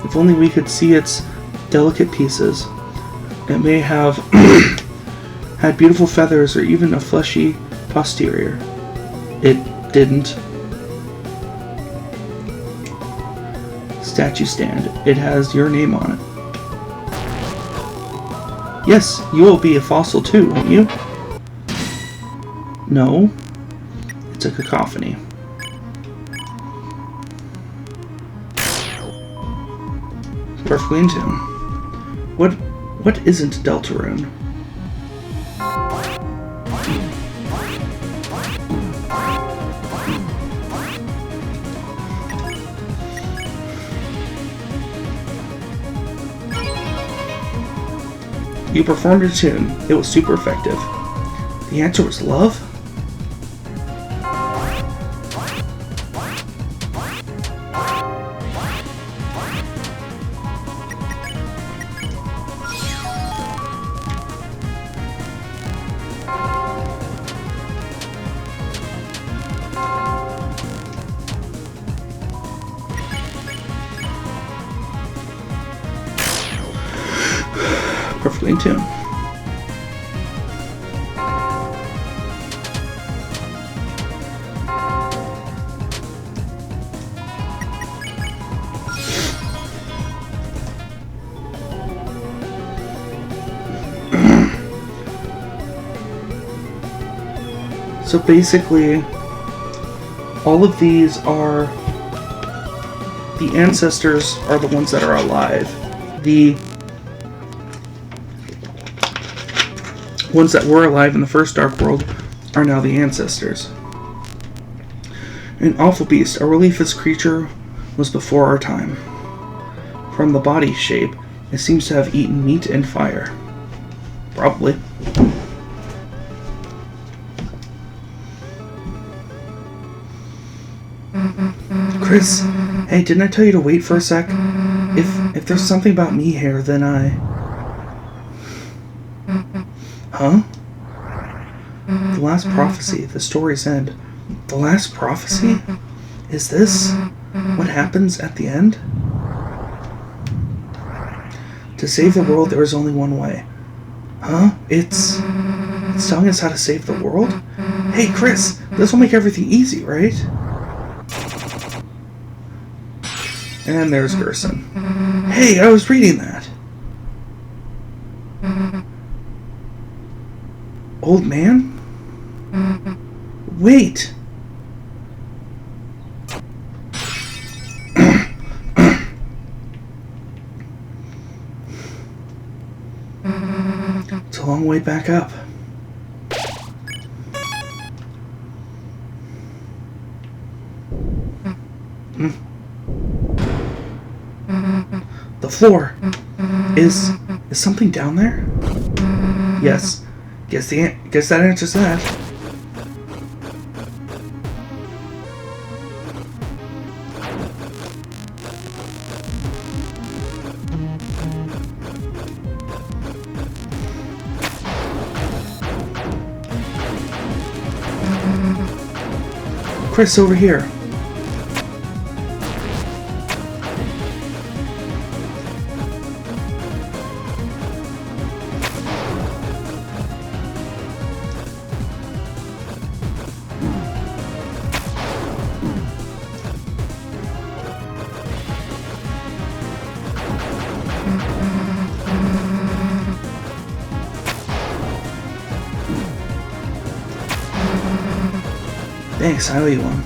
If only we could see its delicate pieces. It may have had beautiful feathers or even a fleshy posterior. It didn't. Statue stand. It has your name on it. Yes, you will be a fossil too, won't you? No. It's a cacophony. Perfectly in tune. What isn't Deltarune? You performed a tune. It was super effective. The answer was love? perfectly in tune. So basically, all of these are... the ancestors are the ones that are alive. The ones that were alive in the first Dark World are now the ancestors. An awful beast. A relief this creature was before our time. From the body shape, it seems to have eaten meat and fire. Probably. Chris, hey, didn't I tell you to wait for a sec? If there's something about me here, then I... Huh? The last prophecy, the story's end. The last prophecy? Is this what happens at the end? To save the world, there is only one way. Huh? It's telling us how to save the world? Hey, Chris, this will make everything easy, right? And there's Gerson. Hey, I was reading that. Old man? Wait. It's a long way back up. The floor. Is something down there? Yes. Guess that answers that. Chris, over here. Thanks, I owe you one.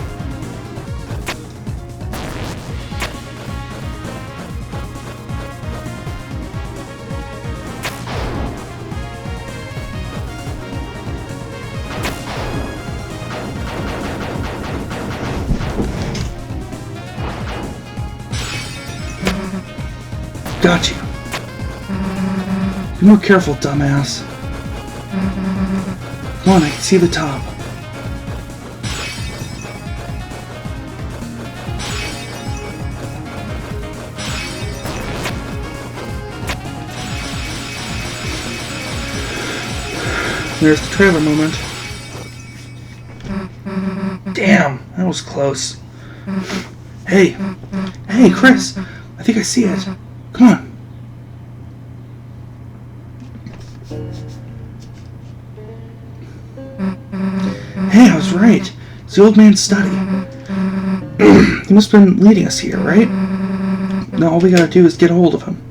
Got you. Be more careful, dumbass. Come on, I can see the top. There's the trailer moment. Damn, that was close. Hey, Chris, I think I see it. Come on. Hey, I was right. It's the old man's study. He must have been leading us here, right? Now all we gotta do is get a hold of him.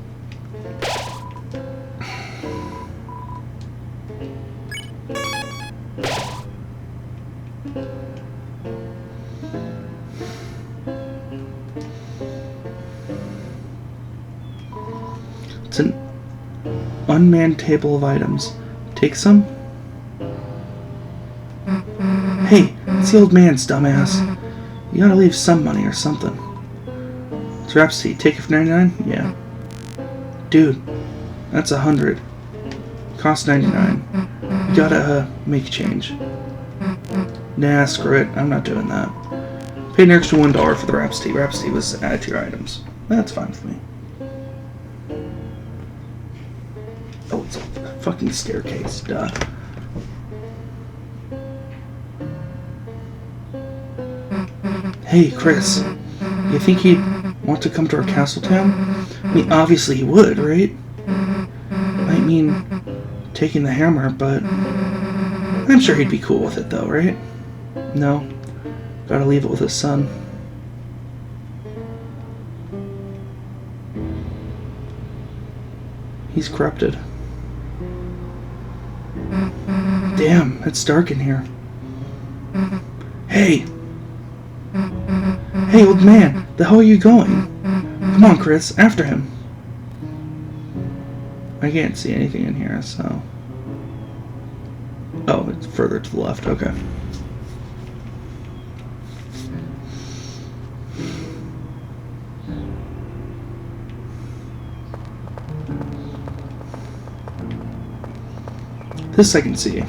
It's an unmanned table of items. Take some? Hey, it's the old man's, dumbass. You gotta leave some money or something. It's Rhapsody. Take it for 99? Yeah. Dude, that's 100. Cost 99. You gotta, make change. Nah, screw it. I'm not doing that. Paid an extra $1 for the Rhapsody. Rhapsody was added to your items. That's fine with me. Oh, it's a fucking staircase. Duh. Hey, Chris. You think he'd want to come to our castle town? I mean, obviously he would, right? might mean taking the hammer, but I'm sure he'd be cool with it though, right? No, gotta leave it with his son. He's corrupted. Damn, it's dark in here. Hey! Hey, old man, the hell are you going? Come on, Chris, after him. I can't see anything in here, so... Oh, it's further to the left, okay. This I can see.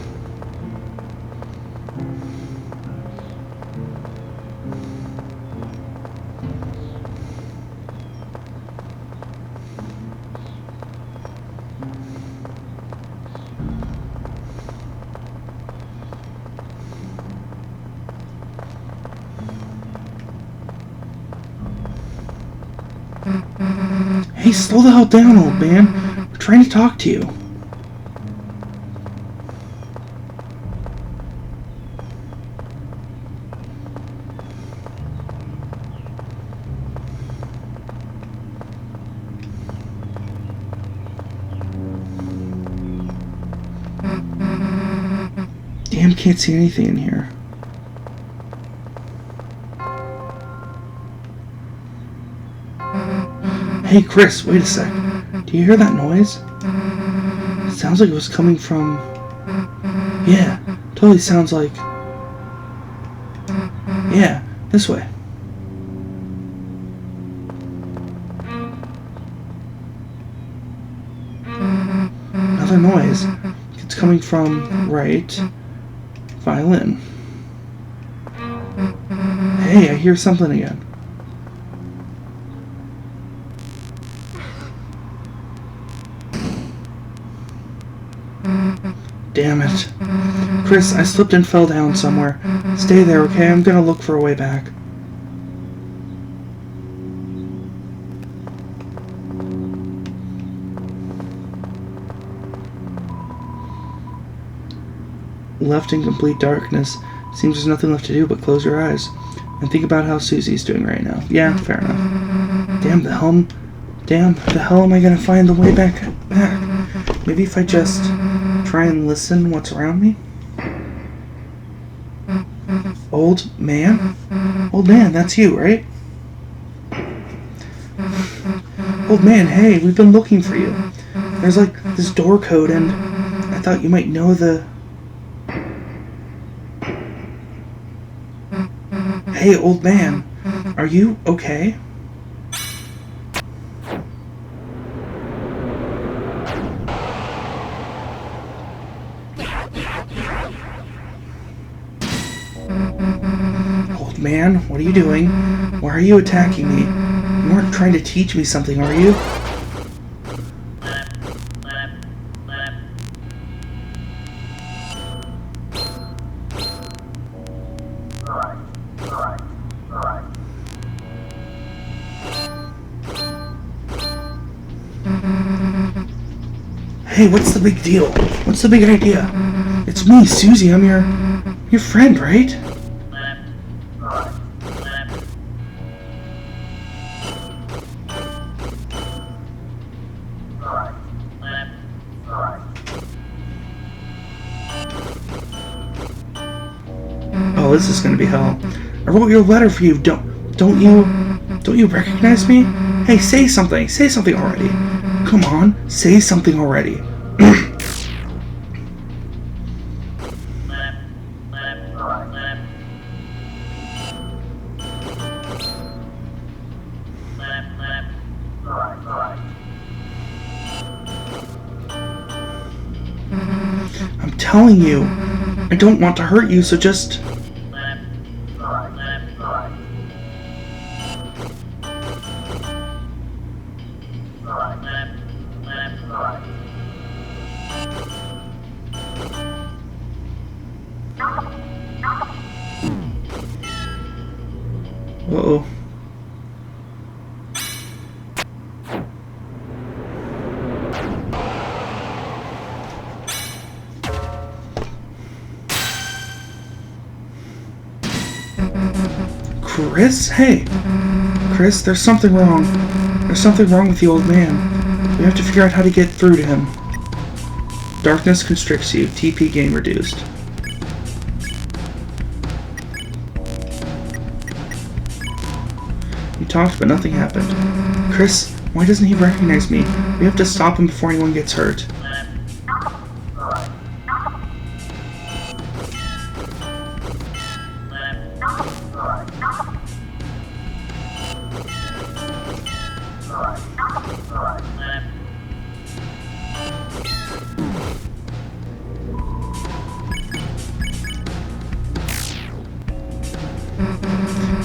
Hey, slow the hell down, old man. We're trying to talk to you. Damn, can't see anything in here. Hey, Chris, wait a sec. Do you hear that noise? It sounds like it was coming from... Yeah, totally sounds like... Yeah, this way. Another noise. It's coming from right... Violin. Hey, I hear something again. Damn it. Chris, I slipped and fell down somewhere. Stay there, okay? I'm gonna look for a way back. Left in complete darkness. Seems there's nothing left to do but close your eyes and think about how Susie's doing right now. Yeah, fair enough. Damn the hell am I gonna find the way back? Maybe if I just try and listen what's around me? Old man? Old man, that's you, right? Old man, hey, we've been looking for you. There's like this door code and I thought you might know the... Hey, old man, are you okay? Old man, what are you doing? Why are you attacking me? You aren't trying to teach me something, are you? Hey, what's the big deal? What's the big idea? It's me, Susie. I'm your friend, right? Oh, this is gonna be hell. I wrote your letter for you. Don't you recognize me? Hey, say something. Say something already. Come on, say something already. I'm telling you, I don't want to hurt you, so just... Uh-oh. Chris? Hey! Chris, there's something wrong. There's something wrong with the old man. We have to figure out how to get through to him. Darkness constricts you. TP gain reduced. You talked, but nothing happened. Chris, why doesn't he recognize me? We have to stop him before anyone gets hurt.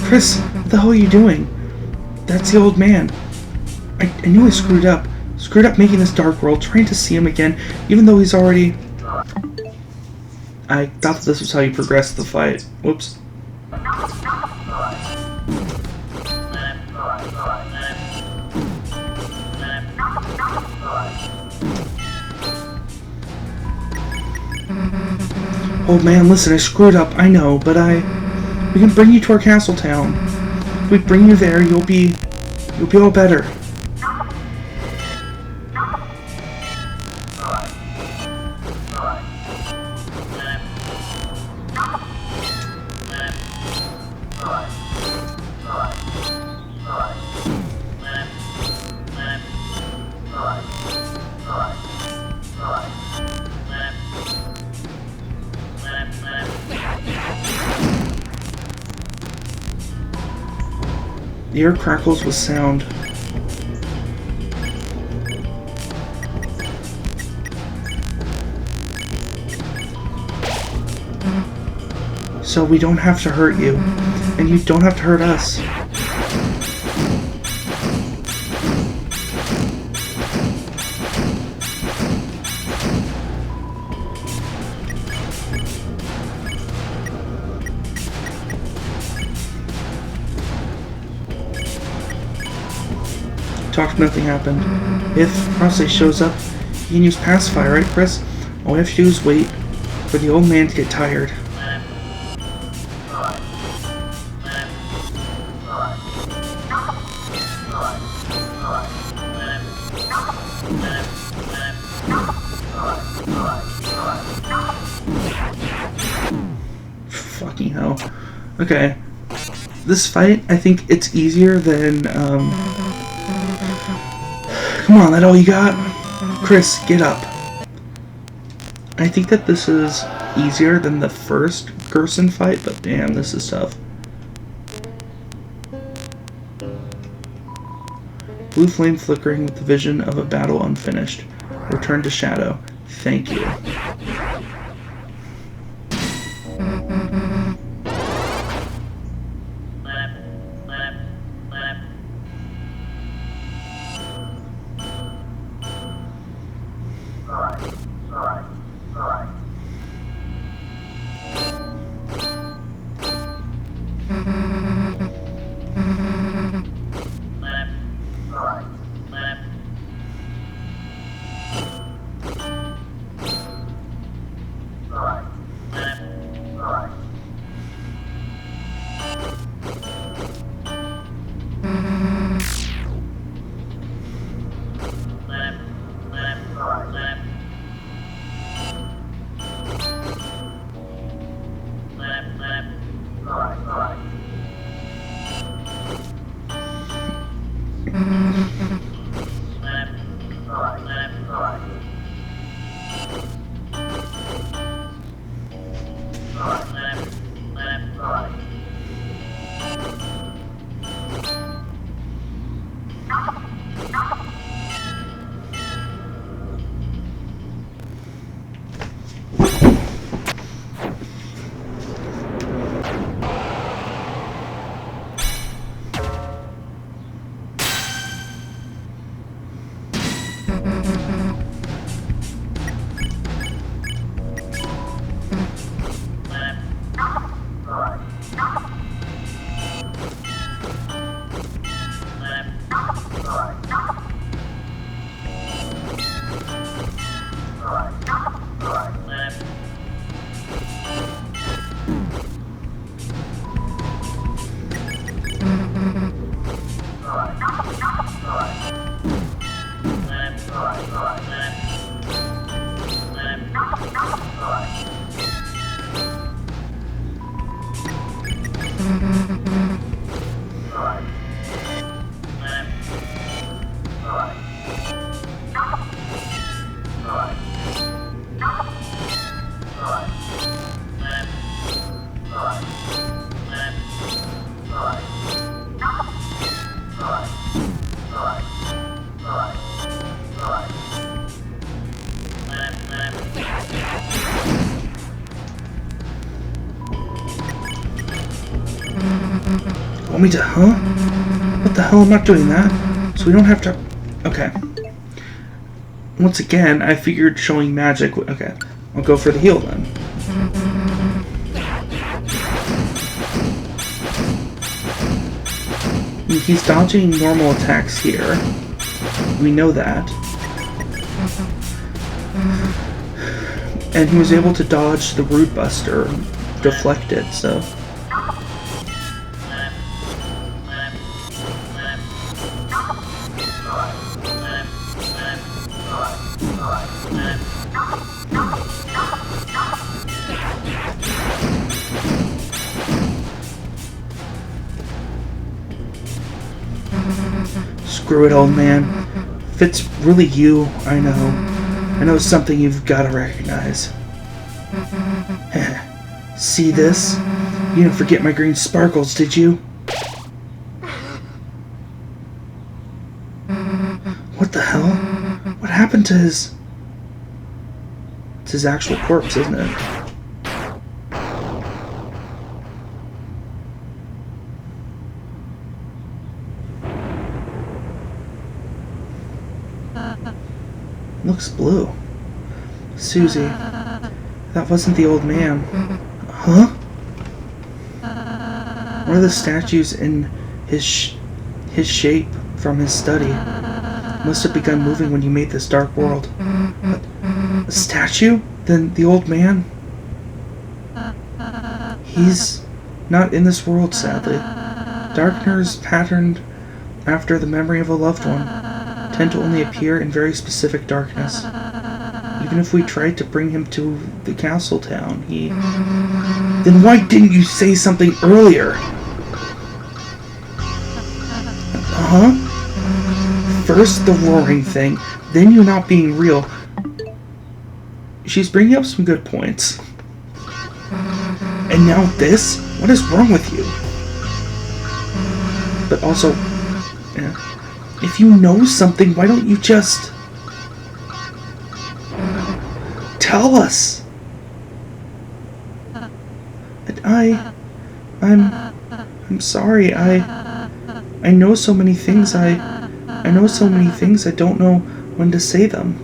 Chris, what the hell are you doing? That's the old man. I knew I screwed up. Screwed up making this dark world, trying to see him again, even though he's already... I thought that this was how you progressed the fight. Whoops. Old man, listen, I screwed up, I know, but we can bring you to our castle town. If we bring you there, you'll be all better. The air crackles with sound. So we don't have to hurt you, and you don't have to hurt us. Talked, nothing happened. If Crossay shows up, he can use Pacify, right, Chris? All we have to do is wait for the old man to get tired. Fucking hell. Okay. This fight, I think it's easier than, Come on, that all you got? Chris, get up. I think that this is easier than the first Gerson fight, but damn, this is tough. Blue flame flickering with the vision of a battle unfinished. Return to shadow. Thank you. Want me to, huh? What the hell? I'm not doing that. So we don't have to... Okay. Once again, I figured showing magic... Okay. I'll go for the heal then. He's dodging normal attacks here. We know that. And he was able to dodge the Root Buster, deflect it, so... Screw it, old man. If it's really you, I know. I know it's something you've got to recognize. See this? You didn't forget my green sparkles, did you? What the hell? What happened to his... It's his actual corpse, isn't it? Looks blue. Susie, that wasn't the old man. Huh? One of the statues in his shape from his study must have begun moving when you made this dark world. But a statue? Then the old man? He's not in this world, sadly. Darkeners patterned after the memory of a loved one tend to only appear in very specific darkness. Even if we tried to bring him to the castle town, he... Then why didn't you say something earlier? Huh? First the roaring thing, then you not being real. She's bringing up some good points. And now this? What is wrong with you? But also... Yeah. If you know something, why don't you just... tell us? I'm sorry, I know so many things, I know so many things, I don't know when to say them.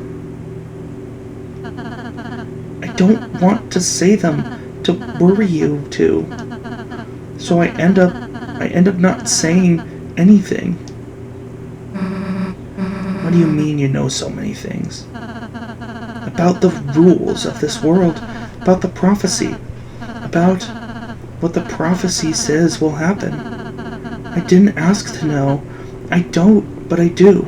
I don't want to say them to worry you two. So I end up not saying anything. What do you mean you know so many things? About the rules of this world, about the prophecy, about what the prophecy says will happen. I didn't ask to know. I don't, but I do.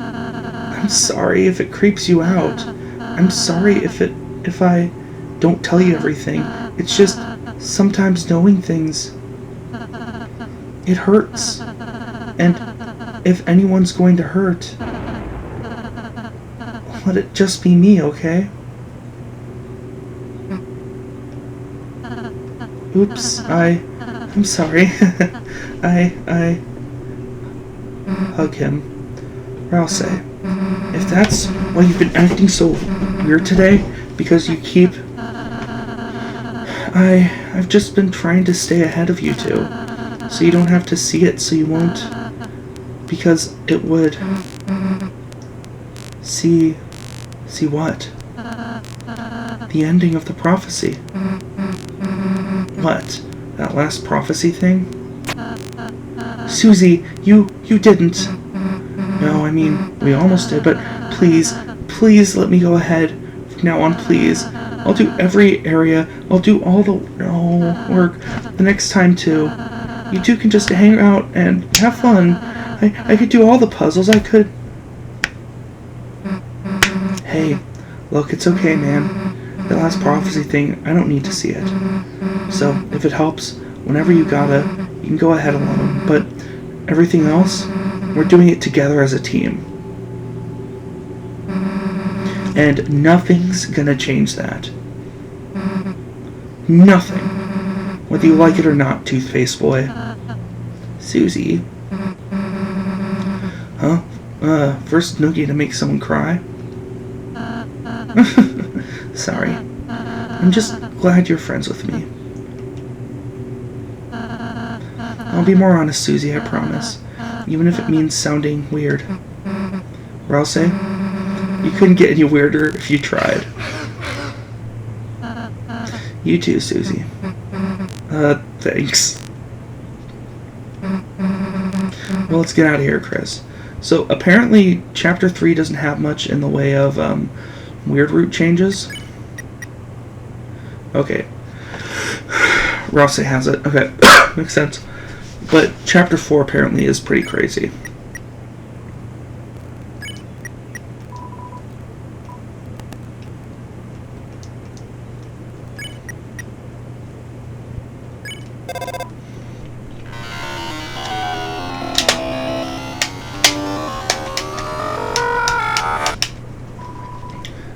I'm sorry if it creeps you out. I'm sorry if I don't tell you everything. It's just sometimes knowing things, it hurts. And if anyone's going to hurt, let it just be me, okay? Oops, I'm sorry. I hug him. Or I'll say, if that's why you've been acting so weird today, because you keep... I've just been trying to stay ahead of you two, so you don't have to see it, so you won't... Because it would... See what? The ending of the prophecy. What? That last prophecy thing? Susie, you didn't. No, I mean, we almost did, but please let me go ahead. From now on, please. I'll do every area. I'll do all the work the next time, too. You two can just hang out and have fun. I could do all the puzzles. I could... Hey, look, it's okay, man. That last prophecy thing, I don't need to see it. So, if it helps, whenever you can go ahead alone. But everything else, we're doing it together as a team. And nothing's gonna change that. Nothing. Whether you like it or not, Toothpaste Boy. Susie. Huh? First noogie to make someone cry? Sorry. I'm just glad you're friends with me. I'll be more honest, Susie, I promise. Even if it means sounding weird. Rouse, you couldn't get any weirder if you tried. You too, Susie. Thanks. Well, let's get out of here, Chris. So, apparently, Chapter 3 doesn't have much in the way of, weird route changes. Okay. Rouse has it. Okay. Makes sense. But Chapter 4 apparently is pretty crazy.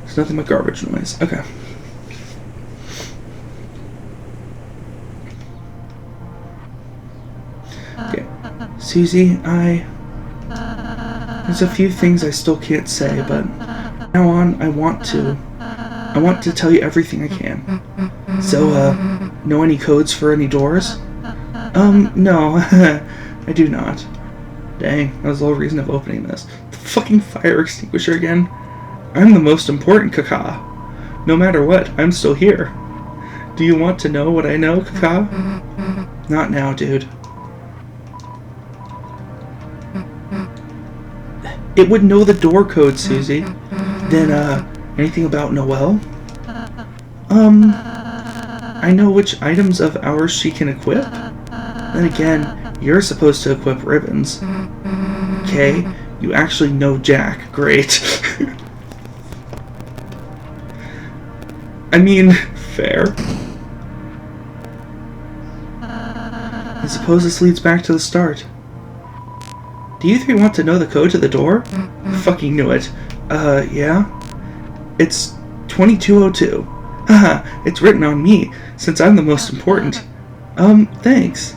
It's nothing but garbage noise. Okay. Okay. Susie, there's a few things I still can't say, but now on, I want to tell you everything I can. So, know any codes for any doors? No, I do not. Dang, that was the whole reason of opening this. The fucking fire extinguisher again. I'm the most important, Kaka. No matter what, I'm still here. Do you want to know what I know, Kaka? Not now, dude. It would know the door code, Susie. Then, anything about Noelle? I know which items of ours she can equip. Then again, you're supposed to equip ribbons. Okay, you actually know Jack. Great. I mean, fair. I suppose this leads back to the start. Do you three want to know the code to the door? Fucking knew it. Yeah? It's 2202. Haha, it's written on me, since I'm the most important. Thanks.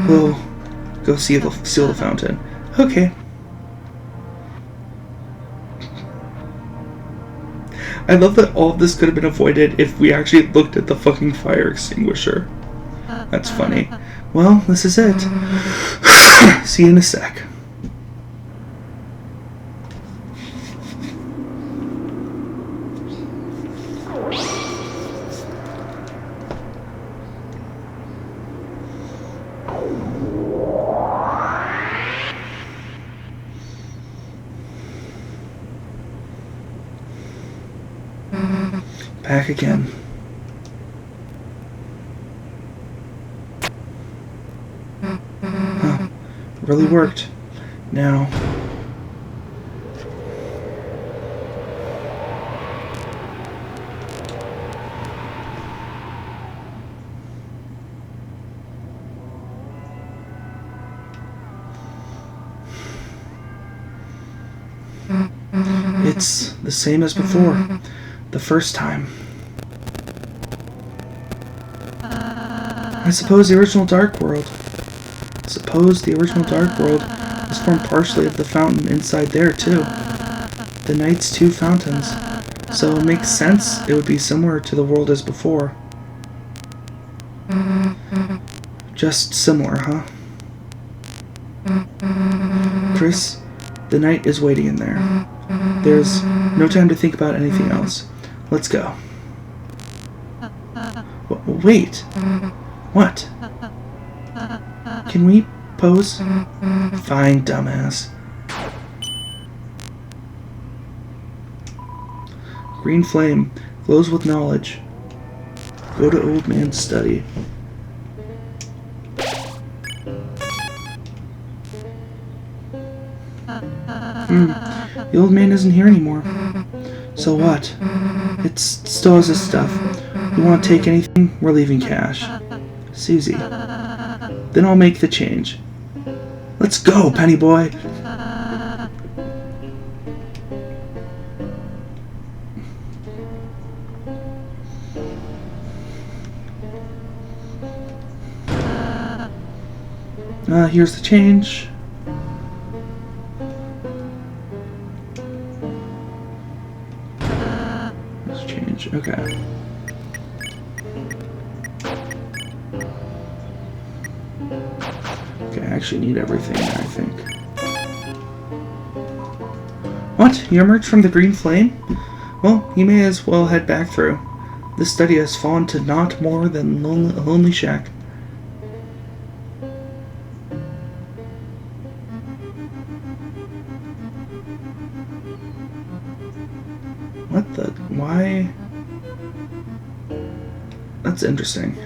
We'll go seal the fountain. Okay. I love that all of this could have been avoided if we actually looked at the fucking fire extinguisher. That's funny. Well, this is it. See you in a sec. Back again. Huh. Really worked. Now... It's the same as before. The first time. I suppose the original Dark World was formed partially of the fountain inside there, too. The Knight's two fountains. So it makes sense it would be similar to the world as before. Just similar, huh? Chris, the Knight is waiting in there. There's no time to think about anything else. Let's go. Wait. What? Can we pose? Fine, dumbass. Green flame glows with knowledge. Go to old man's study. The old man isn't here anymore. So what? It still has his stuff. You want to take anything? We're leaving cash. Susie. Then I'll make the change. Let's go, Penny boy! Here's the change. Let's change. Okay. Okay, I actually need everything there, I think. What? You emerged from the green flame? Well, you may as well head back through. This study has fallen to naught more than a lonely shack. What the? Why? That's interesting.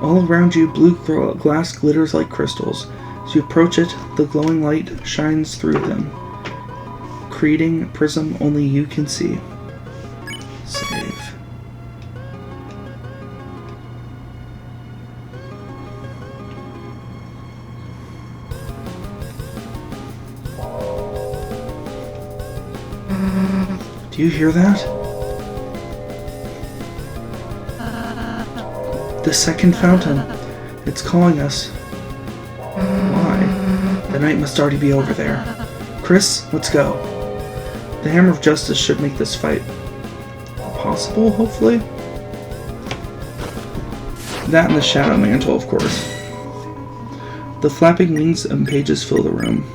All around you, blue glass glitters like crystals. As you approach it, the glowing light shines through them, creating a prism only you can see. Save. Do you hear that? The second fountain. It's calling us. Why? The night must already be over there. Chris, let's go. The Hammer of Justice should make this fight possible, hopefully. That and the Shadow Mantle, of course. The flapping wings and pages fill the room.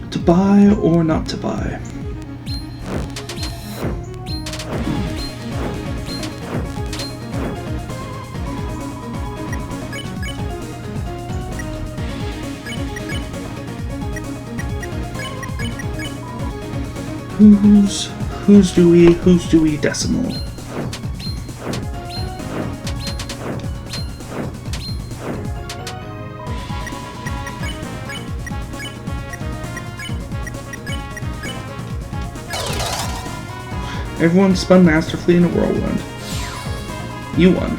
To buy or not to buy? Who's Dewey Decimal? Everyone spun masterfully in a whirlwind. You won.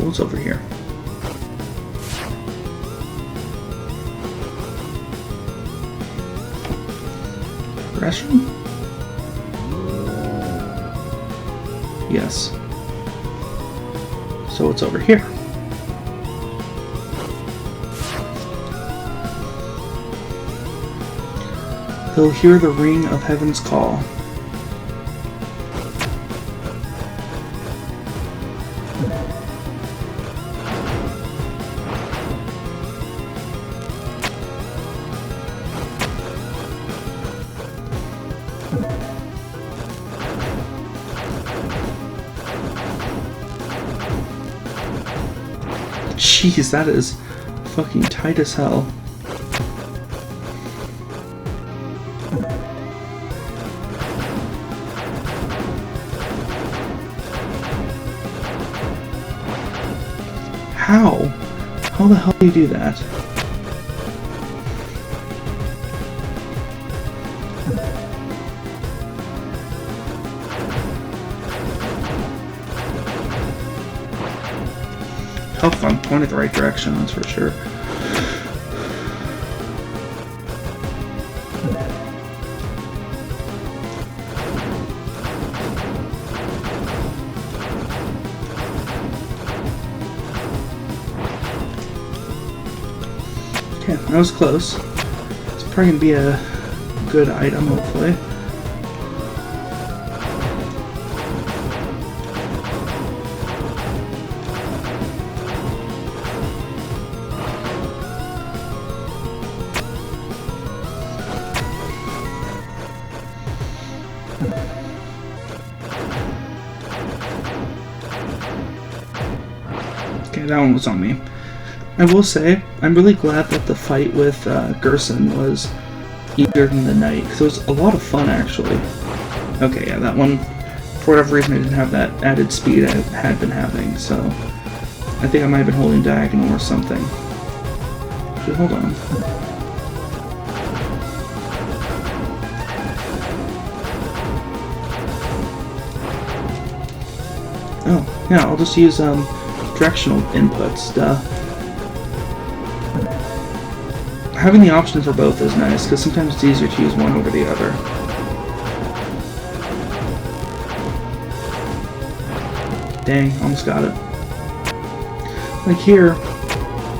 What's over here? Progression? Yes. So it's over here. They'll hear the ring of heaven's call. Jeez, that is fucking tight as hell. How? How the hell do you do that? Help, I'm pointed the right direction, that's for sure. Okay, that was close. It's probably gonna be a good item, hopefully. Okay, that one was on me. I will say, I'm really glad that the fight with Gerson was easier than the Knight, because it was a lot of fun, actually. Okay, yeah, that one, for whatever reason, I didn't have that added speed I had been having, so I think I might have been holding diagonal or something. Actually, hold on. Oh, yeah, I'll just use directional inputs, duh. Having the option for both is nice, because sometimes it's easier to use one over the other. Dang, almost got it. Like here,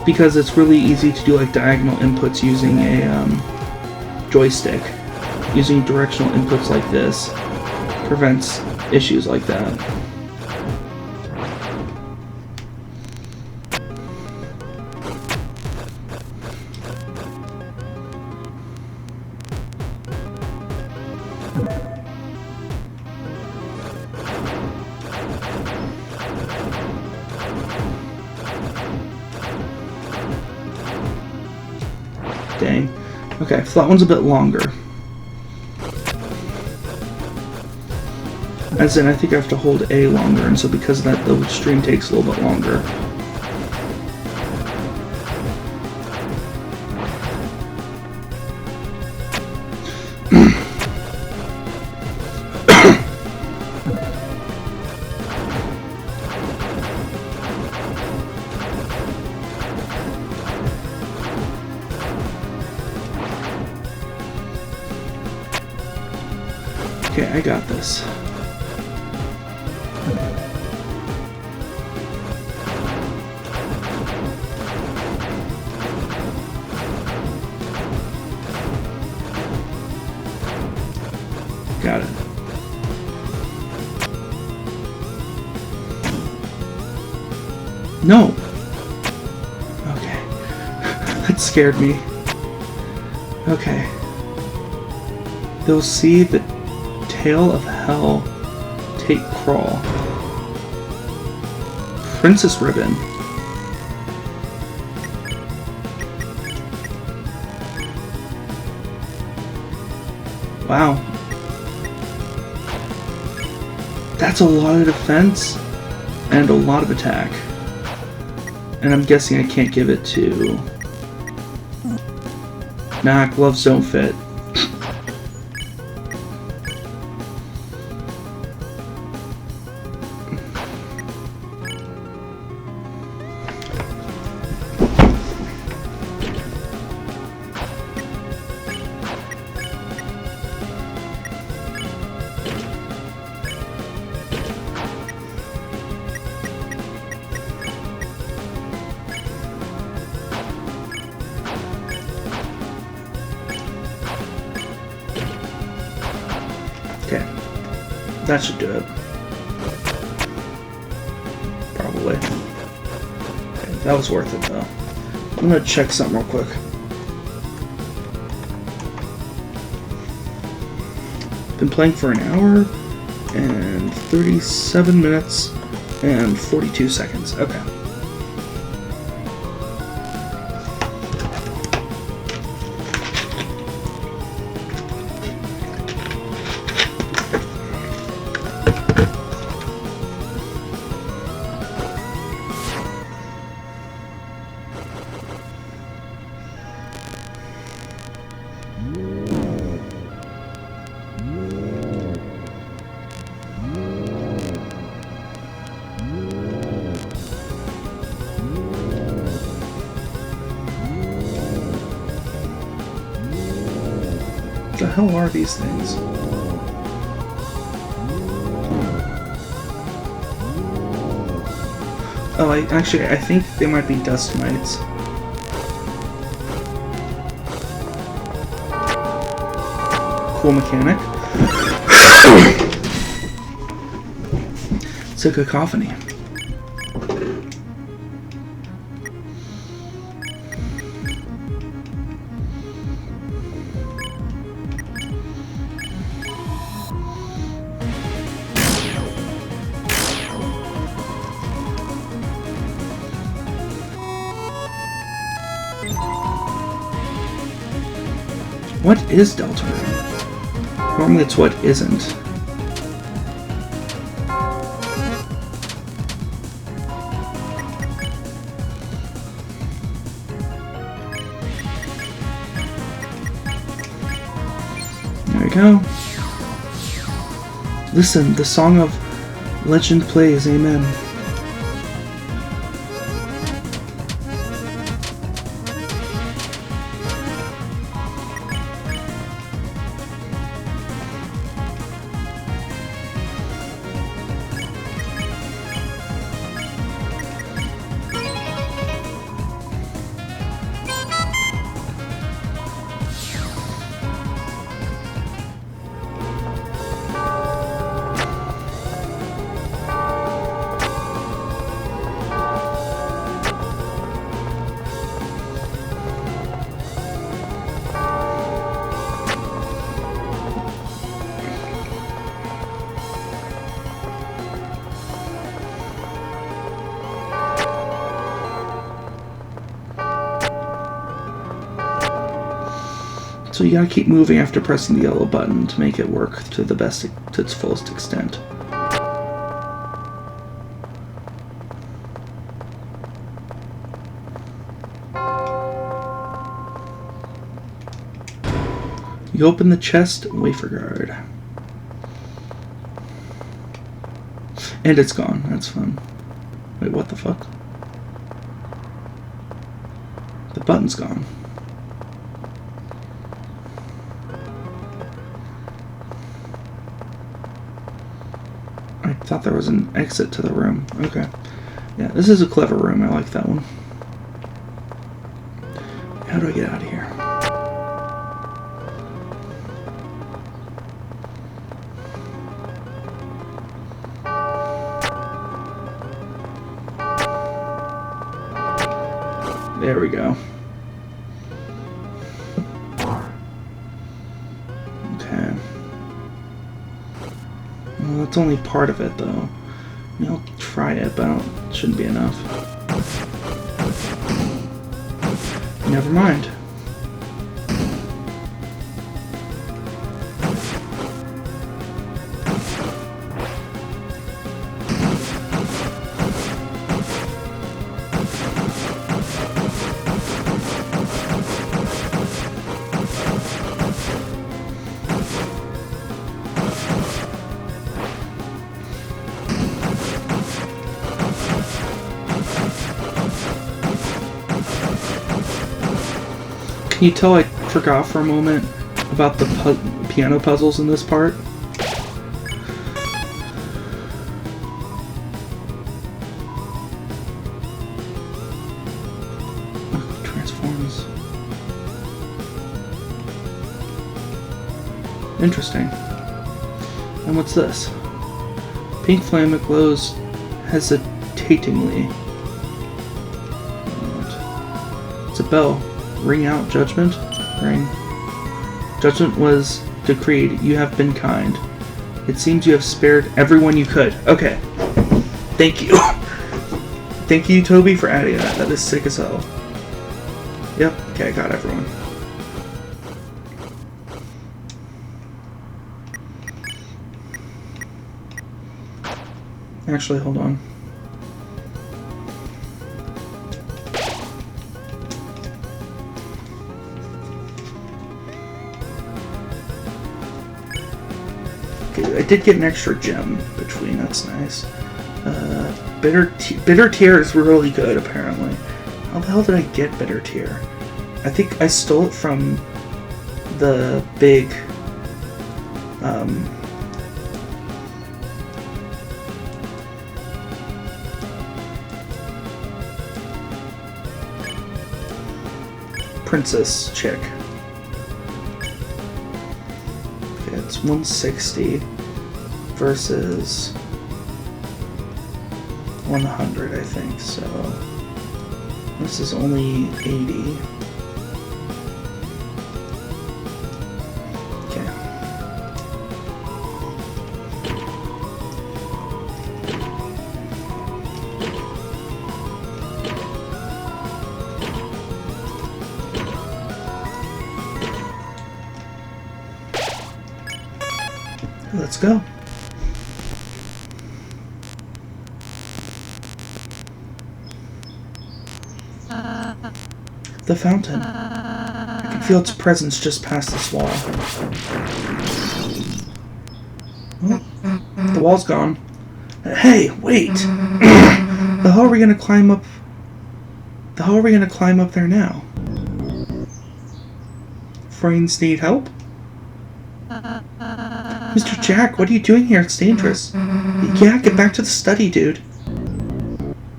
because it's really easy to do like diagonal inputs using a joystick, using directional inputs like this prevents issues like that. Dang. Okay, so that one's a bit longer. As in, I think I have to hold A longer, and so because of that, the stream takes a little bit longer. Okay, I got this. Got it. No! Okay. That scared me. Okay. They'll see the Tail of Hell take crawl. Princess Ribbon. Wow. That's a lot of defense and a lot of attack. And I'm guessing I can't give it to... Nah, gloves don't fit. Okay, that should do it. Probably. Okay, that was worth it though. I'm gonna check something real quick. Been playing for an hour and 37 minutes and 42 seconds. Okay. What the hell are these things? Oh, I think they might be dust mites. cool mechanic. It's a cacophony. What is Deltarune? Normally it's what isn't. There we go. Listen, the song of legend plays, amen. So you gotta keep moving after pressing the yellow button to make it work to its fullest extent. You open the chest, wafer guard. And it's gone, that's fun. Wait, what the fuck? The button's gone. I thought there was an exit to the room. Okay. Yeah, this is a clever room. I like that one. How do I get out of here? There we go. Okay. Well, that's only part of it, though. I mean, I'll try it, but it shouldn't be enough. Never mind. Can you tell I forgot for a moment about the piano puzzles in this part? Oh, transforms. Interesting. And what's this? Pink flame that glows hesitatingly. It's a bell. Ring out, judgment. Ring. Judgment was decreed. You have been kind. It seems you have spared everyone you could. Okay. Thank you. Thank you, Toby, for adding that. That is sick as hell. Yep. Okay, I got everyone. Actually, hold on. I did get an extra gem between, that's nice. Bitter Tear is really good, apparently. How the hell did I get Bitter Tear? I think I stole it from the big, princess chick. It's 160 versus 100, I think. So this is only 80. Okay. Let's go. The fountain. I can feel its presence just past this wall. Oh, the wall's gone. Hey, wait! The hell are we gonna climb up? The hell are we gonna climb up there now? Friends need help? Mr. Jack, what are you doing here? It's dangerous. Yeah, get back to the study, dude.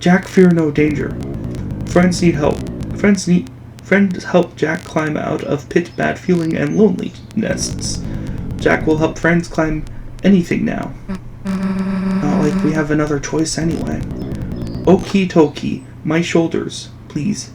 Jack, fear no danger. Friends need help. Friends help Jack climb out of pitch bad feeling and loneliness. Jack will help friends climb anything now. Not like we have another choice anyway. Okie dokie, my shoulders, please.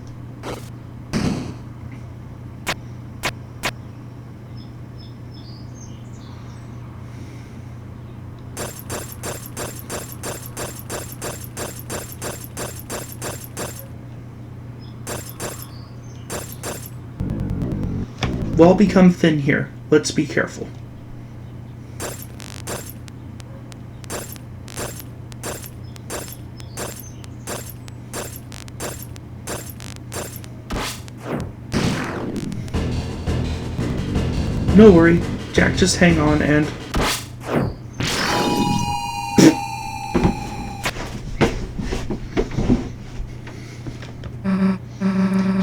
We'll all become thin here. Let's be careful. No worry, Jack, just hang on and...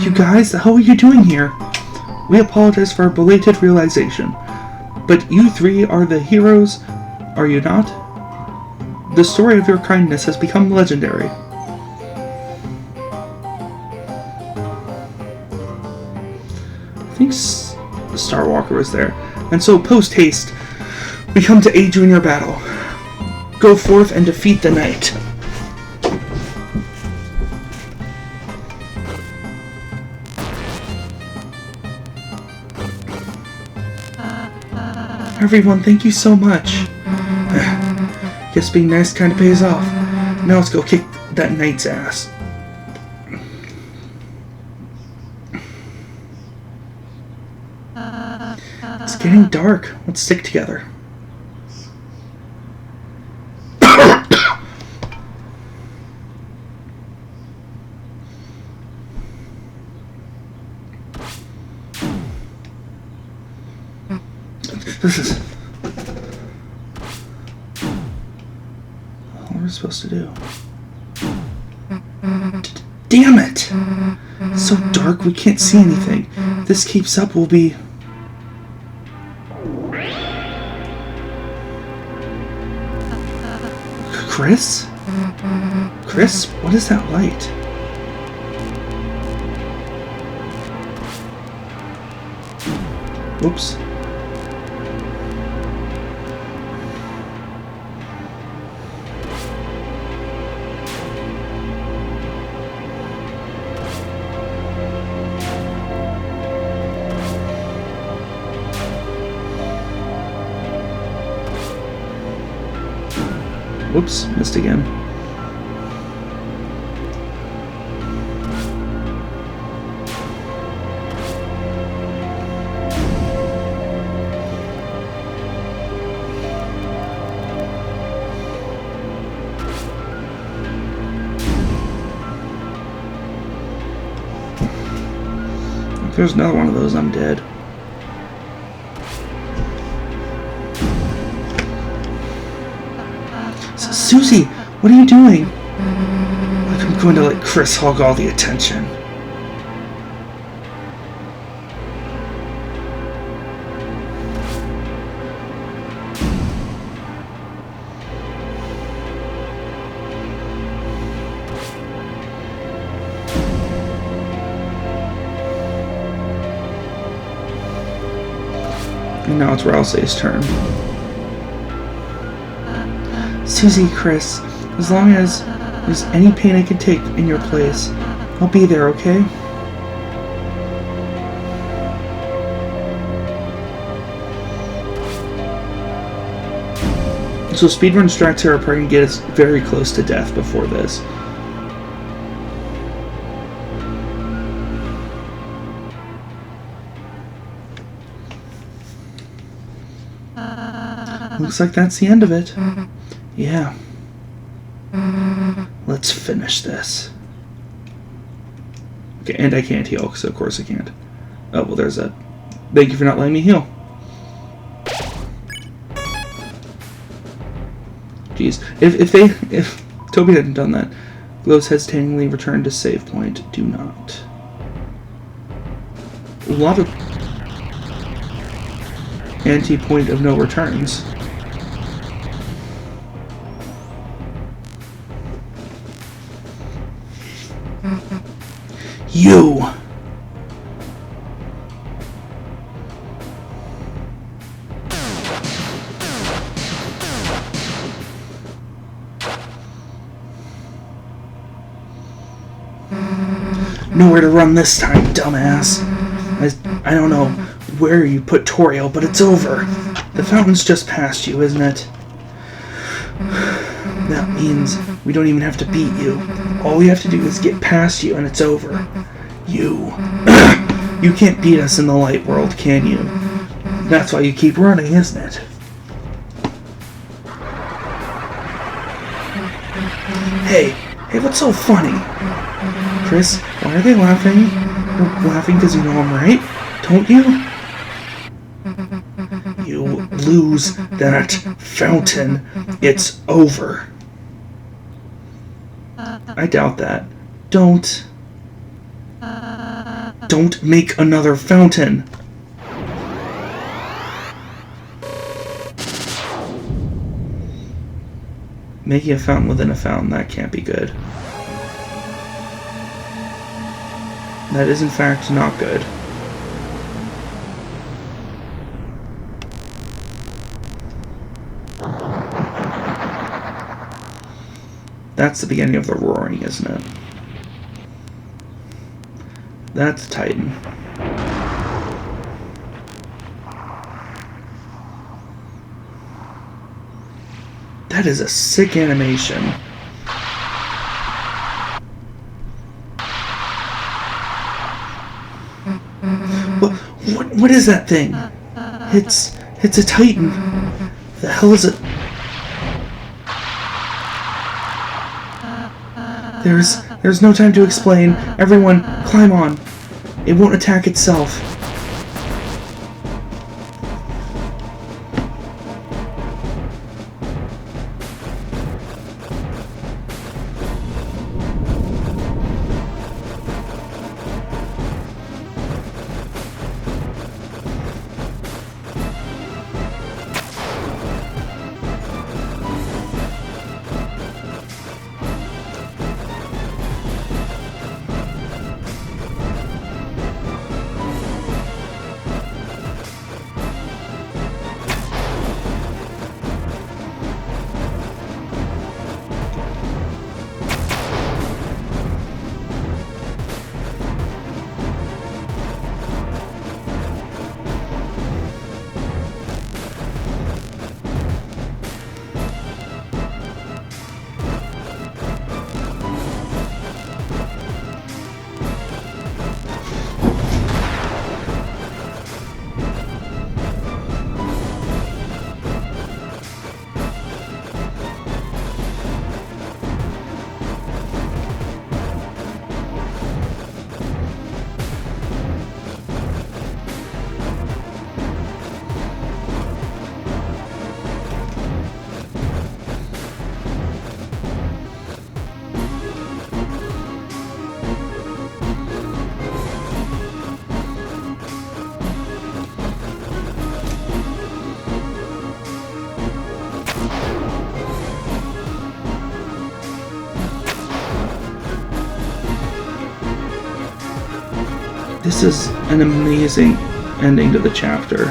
You guys, how are you doing here? We apologize for our belated realization, but you three are the heroes, are you not? The story of your kindness has become legendary. I think Starwalker was there. And so, post-haste, we come to aid you in your battle. Go forth and defeat the knight. Everyone, thank you so much. Guess being nice kind of pays off. Now let's go kick that knight's ass. It's getting dark. Let's stick together. This is... What are we supposed to do? Damn it! It's so dark we can't see anything. If this keeps up, we'll be... Chris? Chris? What is that light? Whoops. Whoops, missed again. If there's another one of those, I'm dead. Susie, what are you doing? Like I'm going to let Chris hog all the attention. And now it's Rousey's turn. Susie, Chris, as long as there's any pain I can take in your place, I'll be there, okay? So speedruns Drax Tear Apart and get us very close to death before this. Looks like that's the end of it. Yeah. Let's finish this. Okay, and I can't heal, so of course I can't. Oh, well, there's that. Thank you for not letting me heal. Jeez. If Toby hadn't done that, Glows hesitatingly returned to save point. Do not. A lot of anti-point of no returns. You! Nowhere to run this time, dumbass. I don't know where you put Toriel, but it's over. The fountain's just past you, isn't it? That means we don't even have to beat you. All we have to do is get past you and it's over. You can't beat us in the light world, can you? That's why you keep running, isn't it? Hey, what's so funny? Chris, why are they laughing? They're laughing because you know I'm right, don't you? You lose that fountain. It's over. I doubt that. Don't make another fountain. Making a fountain within a fountain, that can't be good. That is in fact not good. That's the beginning of the roaring, isn't it? That's Titan. That is a sick animation. What is that thing? It's a Titan. The hell is it? There's no time to explain. Everyone, climb on. It won't attack itself. This is an amazing ending to the chapter.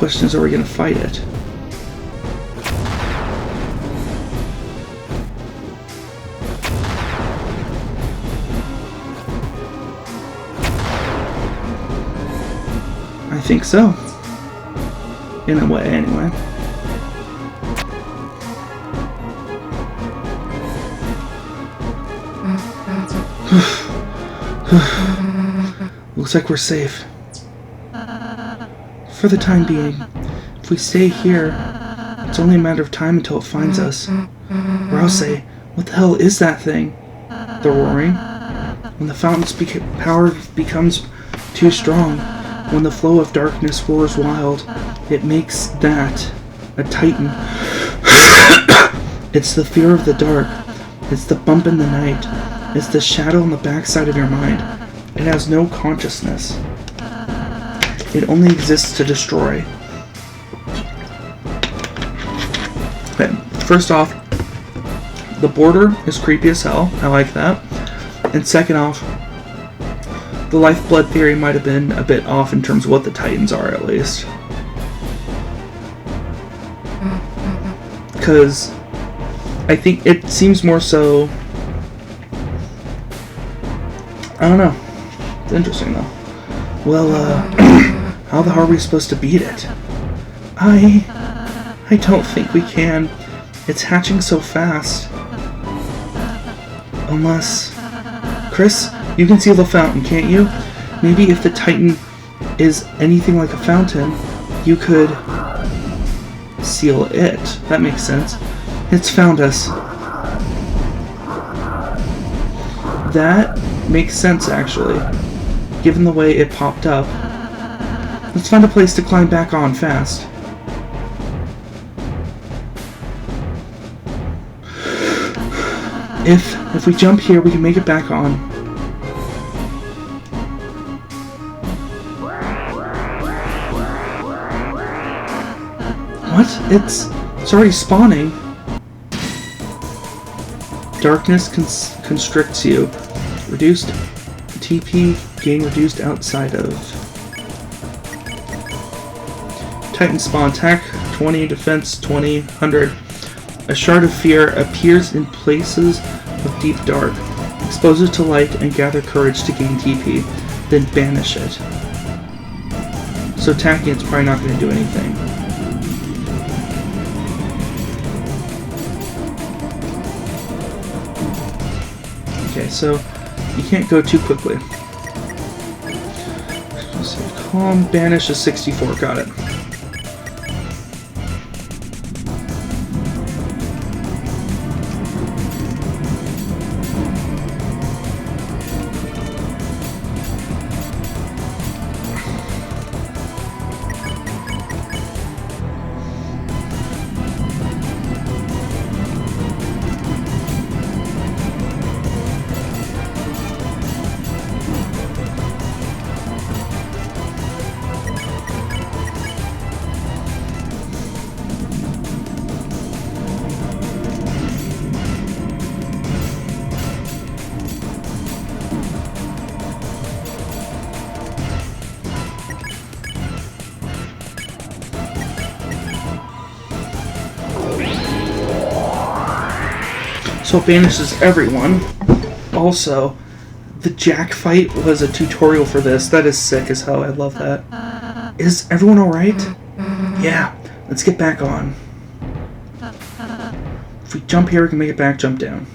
question is, are we going to fight it? I think so. In a way, anyway. Looks like we're safe. For the time being. If we stay here, it's only a matter of time until it finds us. Rouse, what the hell is that thing? The roaring? When the fountain's power becomes too strong, when the flow of darkness roars wild, it makes that a titan. It's the fear of the dark. It's the bump in the night. It's the shadow on the backside of your mind. It has no consciousness. It only exists to destroy. Okay, first off, the border is creepy as hell. I like that. And second off, the lifeblood theory might have been a bit off in terms of what the Titans are, at least. Because I think it seems more so... I don't know. It's interesting, though. Well, how the hell are we supposed to beat it? I don't think we can. It's hatching so fast. Unless... Chris, you can seal the fountain, can't you? Maybe if the Titan is anything like a fountain, you could seal it. That makes sense. It's found us. That makes sense, actually, given the way it popped up. Let's find a place to climb back on fast. If we jump here, we can make it back on. What? It's already spawning. Darkness constricts you. Reduced TP gain reduced outside of. Titan spawn attack 20, defense 20, 100. A shard of fear appears in places of deep dark. Expose it to light and gather courage to gain TP, then banish it. So attacking it's probably not going to do anything. Okay, so you can't go too quickly. So calm, banish is 64, got it. So it banishes everyone. Also, the Jack fight was a tutorial for this. That is sick as hell. I love that. Is everyone alright? Yeah, let's get back on. If we jump here, we can make it back, jump down.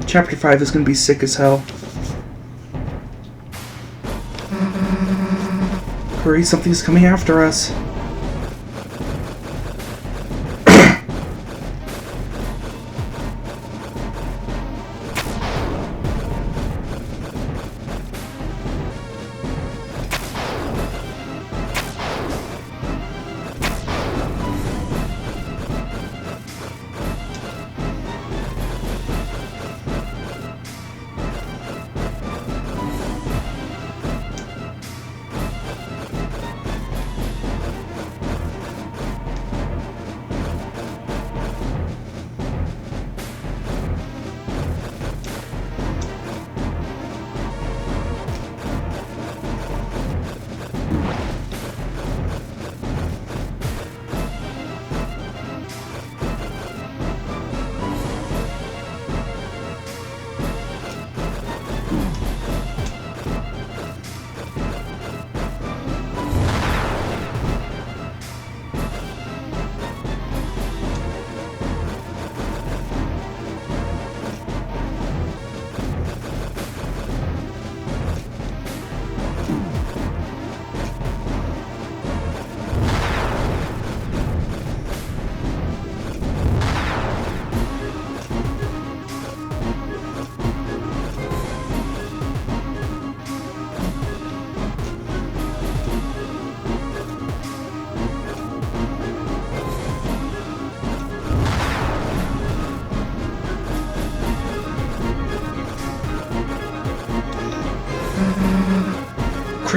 Chapter 5 is going to be sick as hell. Hurry, something's coming after us.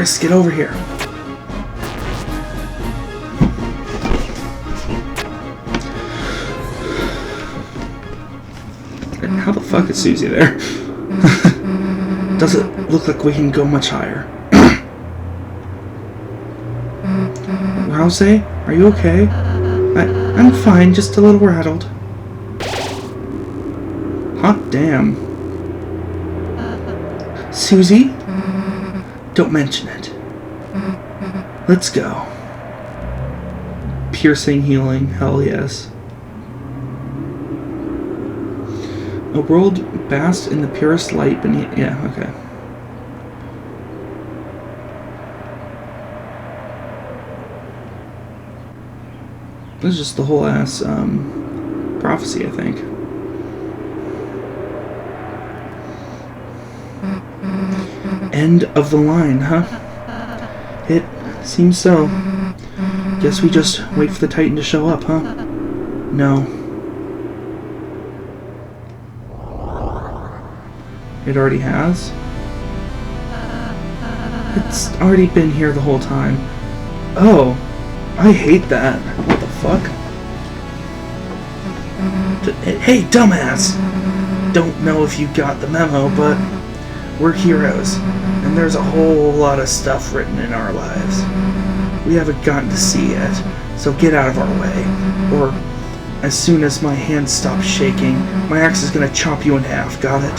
Chris, get over here. How the fuck is Susie there? Doesn't look like we can go much higher. Rouse, are you okay? I'm fine, just a little rattled. Hot damn. Susie? Don't mention it. Let's go. Piercing healing, hell yes. A world basked in the purest light beneath... Yeah, okay. This is just the whole ass prophecy, I think. End of the line, huh? It seems so. Guess we just wait for the Titan to show up, huh? No. It already has? It's already been here the whole time. Oh, I hate that. What the fuck? Hey, dumbass! Don't know if you got the memo, but we're heroes, and there's a whole lot of stuff written in our lives. We haven't gotten to see yet, so get out of our way. Or, as soon as my hands stop shaking, my axe is gonna chop you in half, got it?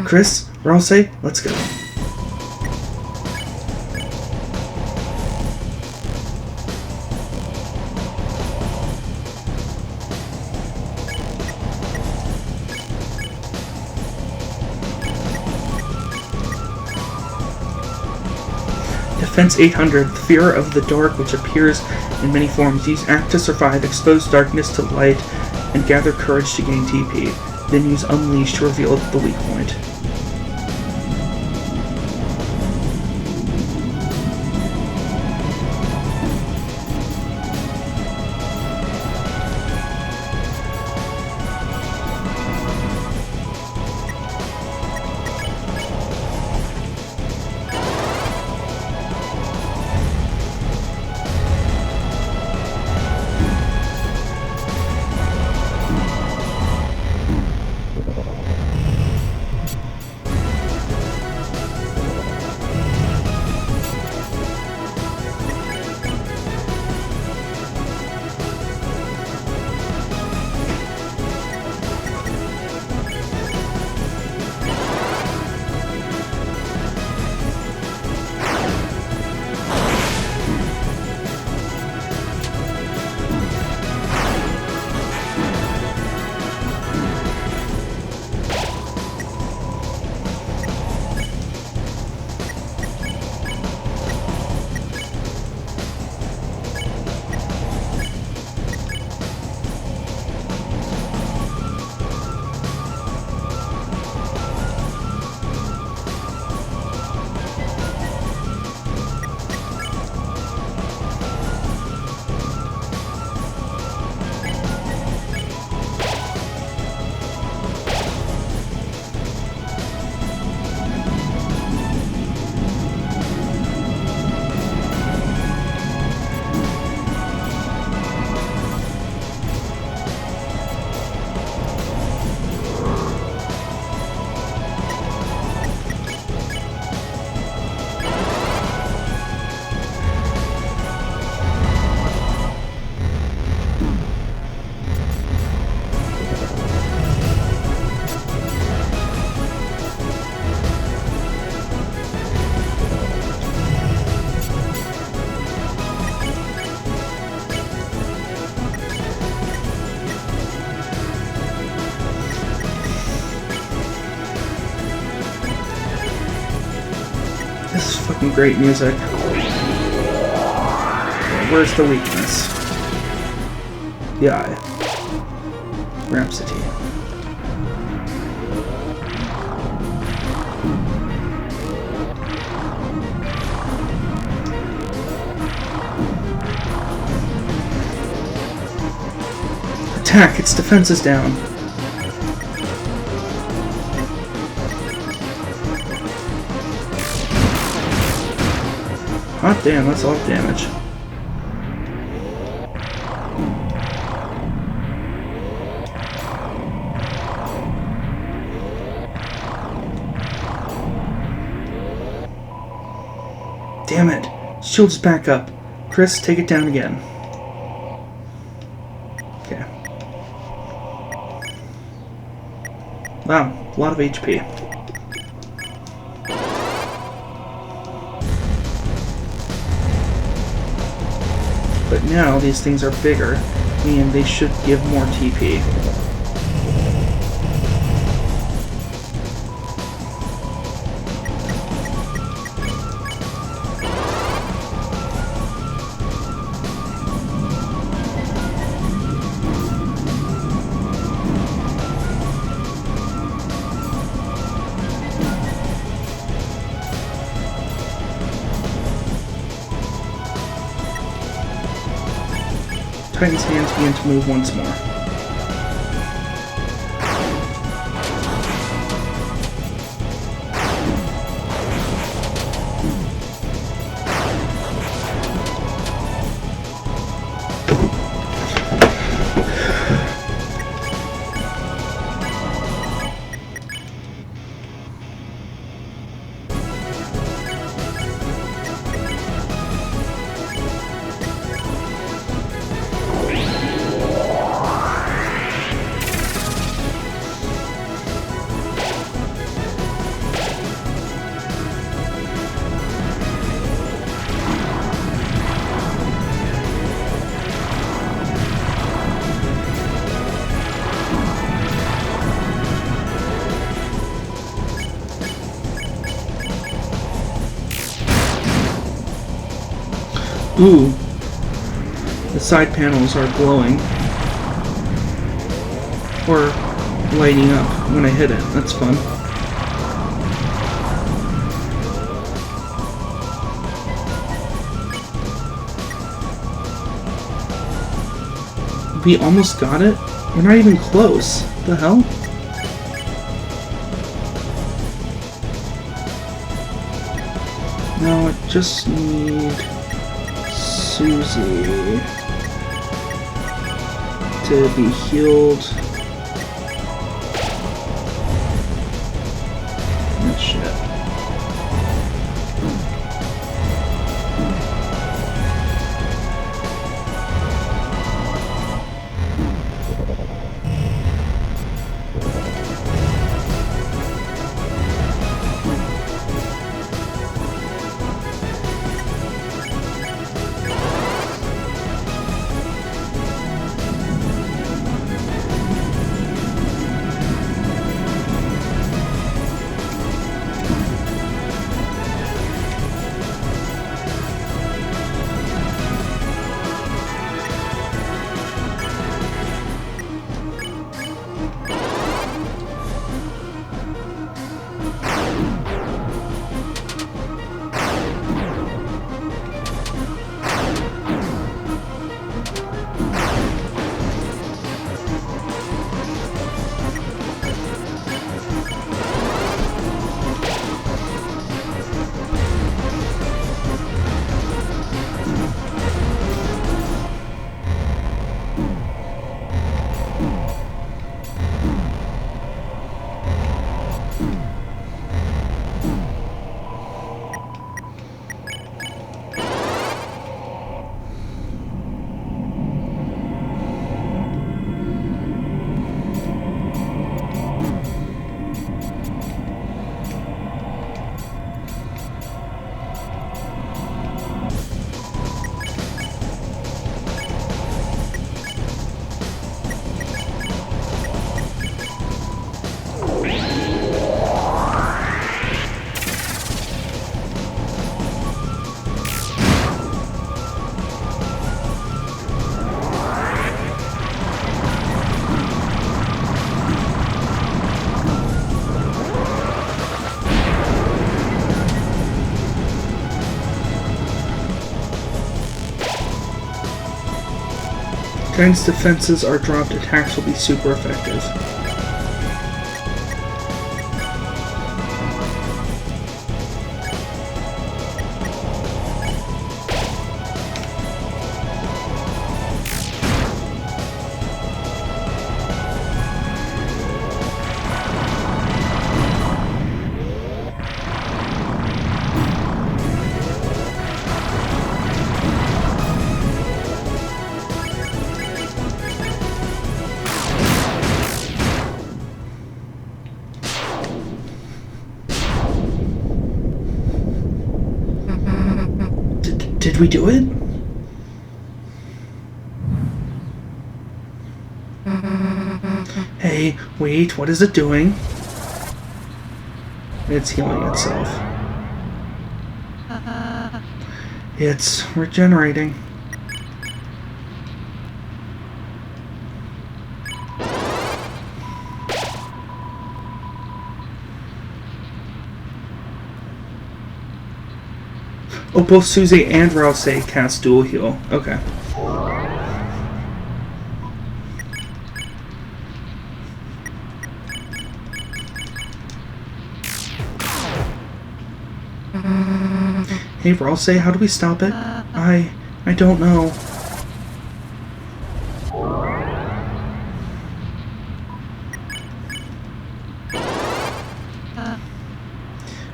Chris, Rouse, let's go. Defense 800, the fear of the dark which appears in many forms. Use act to survive, expose darkness to light, and gather courage to gain TP. Then use Unleash to reveal the weak point. This is fucking great music. Where's the weakness? The eye. Rhapsody. Attack! Its defense is down. Hot damn, that's a lot of damage. Damn it. Shield's back up. Chris, take it down again. Okay. Wow, a lot of HP. But now these things are bigger, and they should give more TP. Titan's hands begin to move once more. Ooh, the side panels are glowing, or lighting up when I hit it. That's fun. We almost got it? We're not even close. What the hell? No, I just need Susie to be healed. Oh, shit. Titan's defenses are dropped, attacks will be super effective. Did we do it? Hey, wait, what is it doing? It's healing itself. It's regenerating. Oh, both Susie and Rouse cast dual heal. Okay. Hey, Rouse, how do we stop it? I don't know.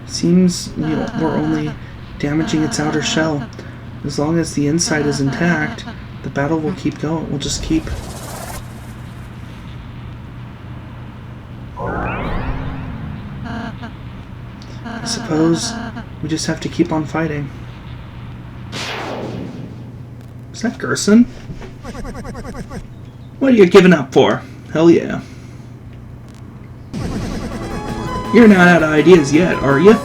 Seems we're only damaging its outer shell. As long as the inside is intact, the battle will keep going. We'll just keep... I suppose we just have to keep on fighting. Is that Gerson? What are you giving up for? Hell yeah. You're not out of ideas yet, are you?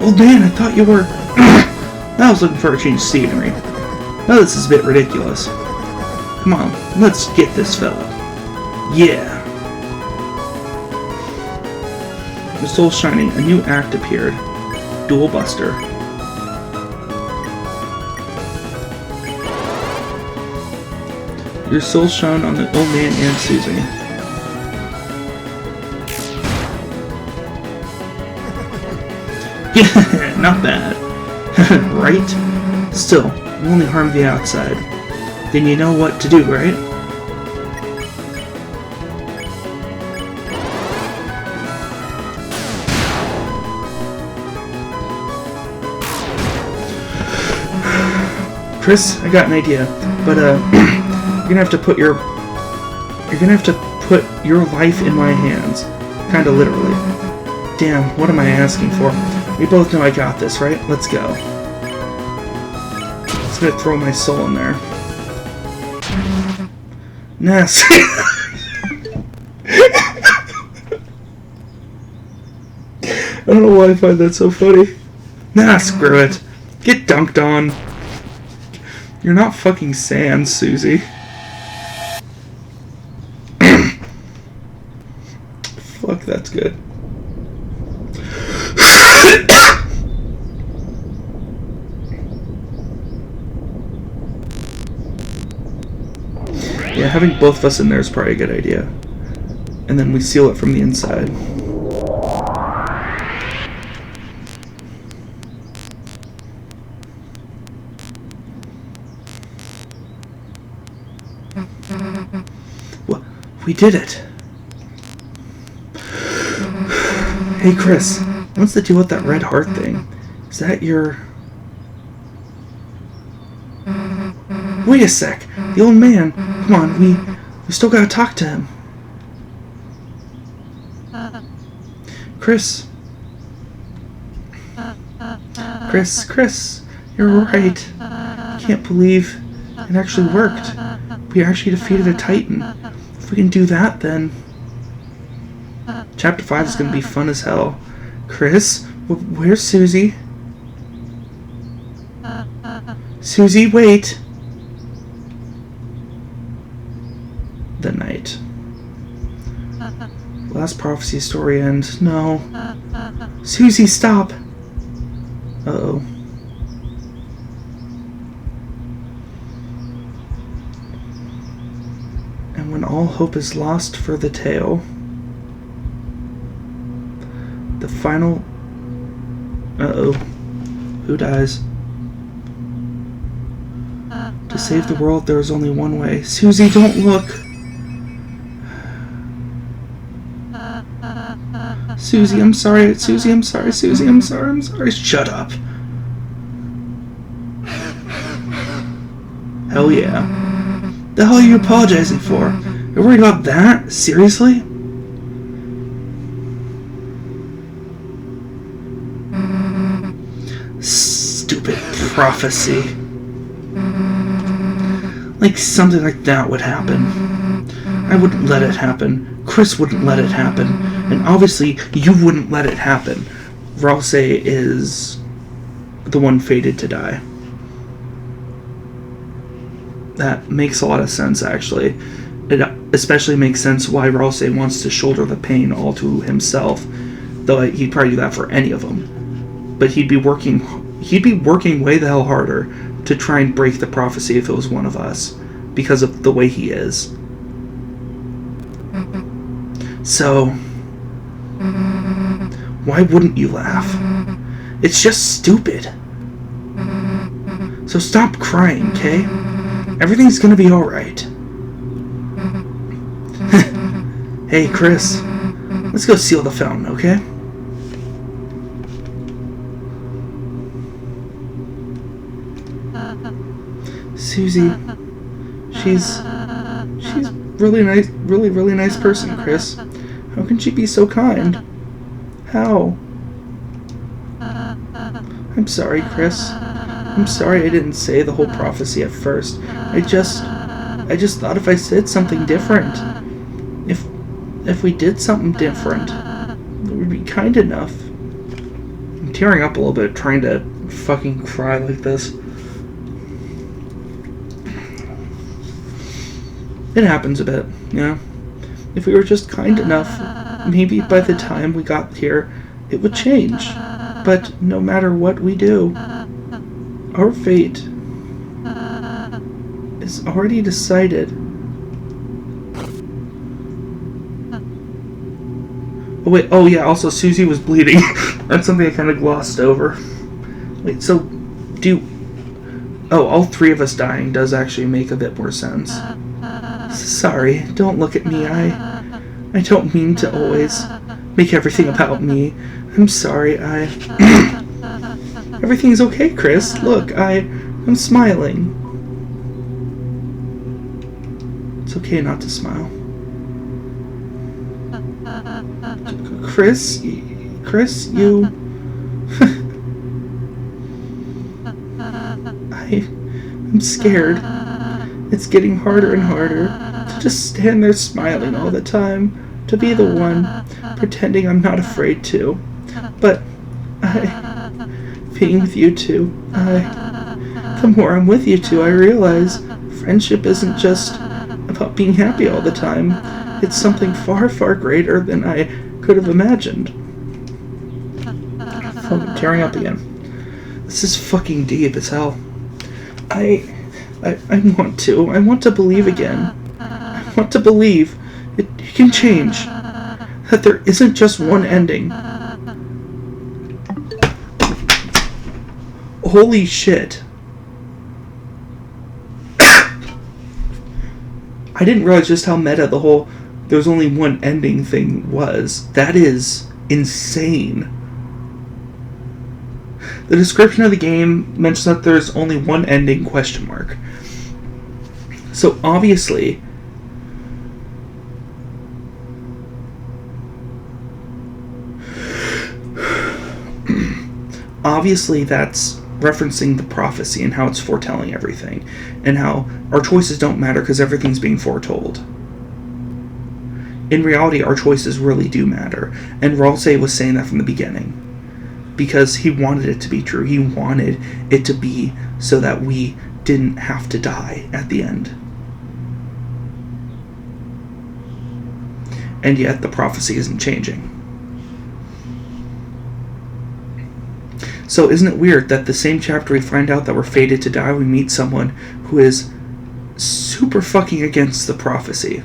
Old man, I thought you were... I was looking for a change of scenery. Now this is a bit ridiculous. Come on, let's get this fella. Yeah. The soul's shining. A new act appeared. Dual Buster. Your soul shone on the old man and Susie. Yeah, not bad. Right? Still, you only harm the outside. Then you know what to do, right? Chris, I got an idea, but you're gonna have to put your life in my hands, kind of literally. Damn, what am I asking for? We both know I got this, right? Let's go. Just gonna throw my soul in there. Ness. I don't know why I find that so funny. Nah, screw it. Get dunked on. You're not fucking sand, Susie. Fuck, that's good. Yeah, having both of us in there is probably a good idea. And then we seal it from the inside. Well, we did it. Hey, Chris, what's the deal with that red heart thing? Is that your... Wait a sec. The old man. Come on, we still gotta talk to him. Chris. Chris, you're right. I can't believe it actually worked. We actually defeated a Titan. If we can do that, then... Chapter 5 is gonna be fun as hell. Chris, where's Susie? Susie, wait! The night. Last prophecy story end. No. Susie, stop! Uh-oh. And when all hope is lost for the tale, the final... Uh-oh. Who dies? To save the world, there is only one way. Susie, don't look! Susie, I'm sorry. Susie, I'm sorry. Susie, I'm sorry. I'm sorry. Shut up. Hell yeah. The hell are you apologizing for? You're worried about that? Seriously? Stupid. prophecy. Like something like that would happen. I wouldn't let it happen. Chris wouldn't let it happen. And obviously, you wouldn't let it happen. Rouse is the one fated to die. That makes a lot of sense, actually. It especially makes sense why Rouse wants to shoulder the pain all to himself. Though he'd probably do that for any of them. But he'd be working way the hell harder to try and break the prophecy if it was one of us, because of the way he is. So, why wouldn't you laugh? It's just stupid. So stop crying, okay? Everything's gonna be alright. Hey, Chris, let's go seal the fountain, okay? Susie, she's really nice, really nice person, Chris. How can she be so kind? How? I'm sorry, Chris. I'm sorry I didn't say the whole prophecy at first. I just thought if I said something different, if we did something different, it would be kind enough. I'm tearing up a little bit trying to fucking cry like this. It happens a bit, you know? If we were just kind enough, maybe by the time we got here, it would change. But no matter what we do, our fate is already decided. Oh wait, oh yeah, also Susie was bleeding. That's something I kind of glossed over. Wait, so all three of us dying does actually make a bit more sense. Sorry, don't look at me. I don't mean to always make everything about me. I'm sorry, Everything's okay, Chris. Look, I'm smiling. It's okay not to smile. Chris, you... I'm scared. It's getting harder and harder to just stand there smiling all the time, to be the one pretending I'm not afraid to. But being with you two, the more I'm with you two, I realize friendship isn't just about being happy all the time. It's something far, far greater than I could have imagined. I'm tearing up again. This is fucking deep as hell. I want to believe again. I want to believe it can change. That there isn't just one ending. Holy shit. I didn't realize just how meta the whole there's only one ending thing was. That is insane. The description of the game mentions that there's only one ending ? So obviously that's referencing the prophecy and how it's foretelling everything, and how our choices don't matter because everything's being foretold. In reality, our choices really do matter, and Ralsei was saying that from the beginning, because he wanted it to be true. He wanted it to be so that we didn't have to die at the end. And yet the prophecy isn't changing. So isn't it weird that the same chapter we find out that we're fated to die, we meet someone who is super fucking against the prophecy.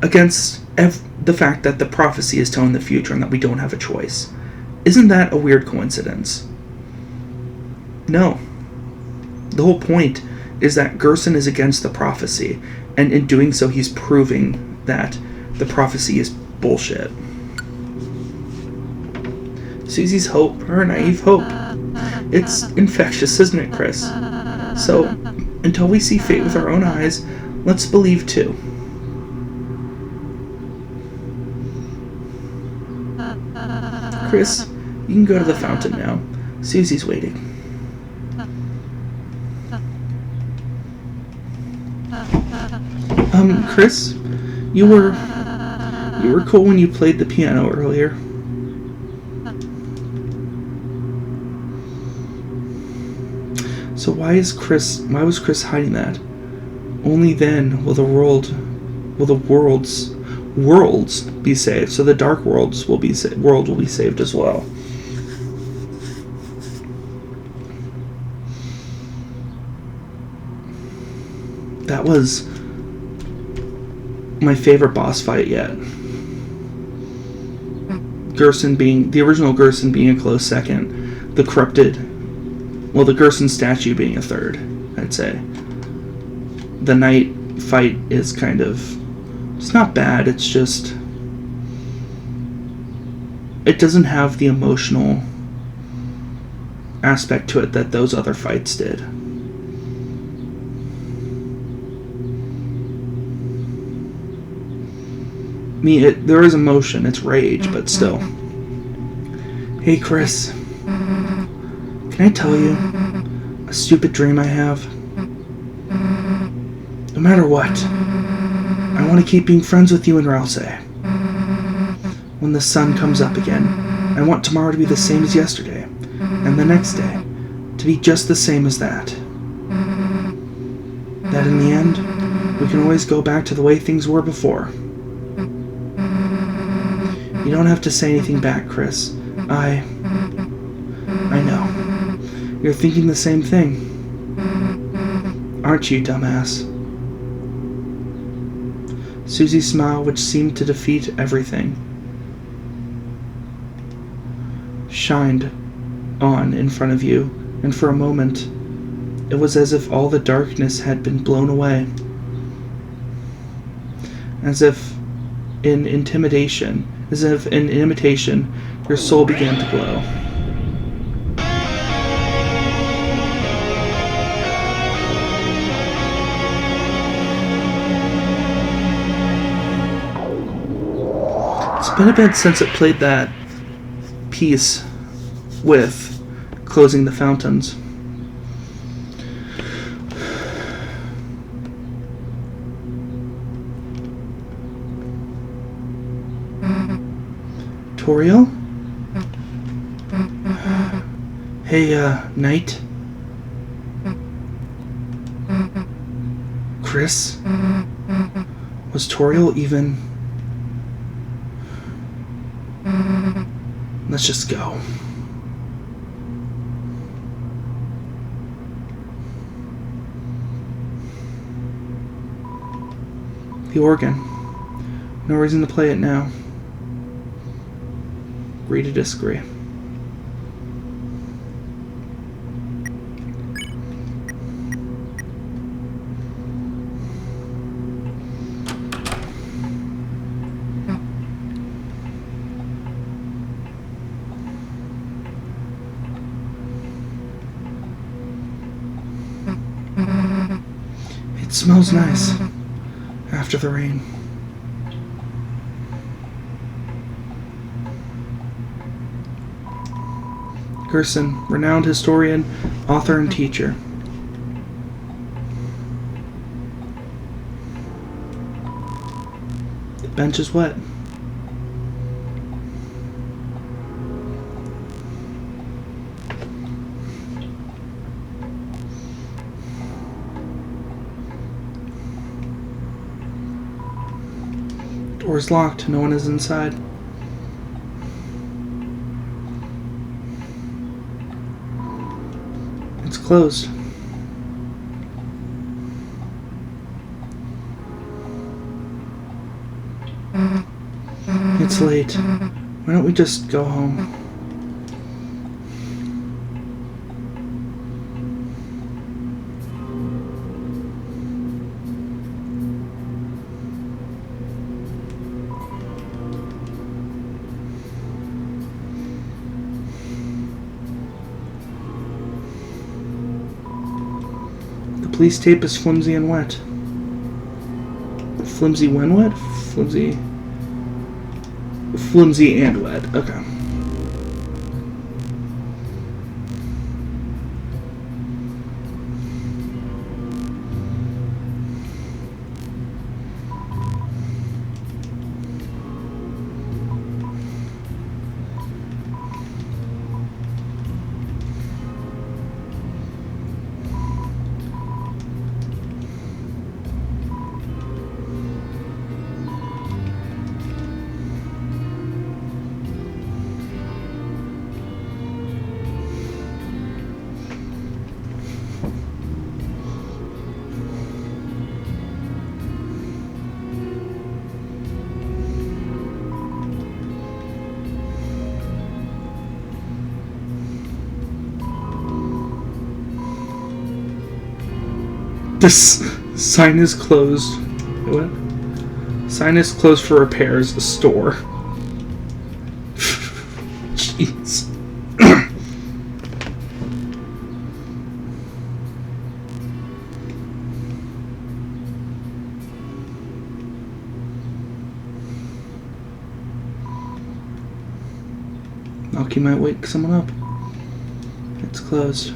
Against the fact that the prophecy is telling the future and that we don't have a choice. Isn't that a weird coincidence? No. The whole point is that Gerson is against the prophecy, and in doing so he's proving that the prophecy is bullshit. Susie's hope, her naive hope. It's infectious, isn't it, Chris? So, until we see fate with our own eyes, let's believe too. Chris, you can go to the fountain now. Susie's waiting. Chris, you were cool when you played the piano earlier. So why was Chris hiding that? Only then will the worlds be saved. So the dark world will be saved as well. That was my favorite boss fight yet. The original Gerson being a close second, the Gerson statue being a third, I'd say. The knight fight is kind of, it's not bad, it's just, it doesn't have the emotional aspect to it that those other fights did. There is emotion, it's rage, but still. Hey Chris, can I tell you a stupid dream I have? No matter what, I want to keep being friends with you and Rouse. When the sun comes up again, I want tomorrow to be the same as yesterday, and the next day to be just the same as that. That in the end, we can always go back to the way things were before. You don't have to say anything back, Chris. I know. You're thinking the same thing. Aren't you, dumbass? Susie's smile, which seemed to defeat everything, shined on in front of you, and for a moment, it was as if all the darkness had been blown away. As if in imitation, your soul began to glow. It's been a bit since it played that piece with closing the fountains. Toriel? Hey, Knight? Chris? Was Toriel even... Let's just go. The organ. No reason to play it now. Agree to disagree. It smells nice after the rain. Gerson, renowned historian, author, and teacher. The bench is wet. Door's locked. No one is inside. It's closed. It's late. Why don't we just go home? The police tape is flimsy and wet. Flimsy when wet? Flimsy and wet. Okay. This sign is closed. What? Sign is closed for repairs. The store. Jeez. Knocky might wake someone up. It's closed.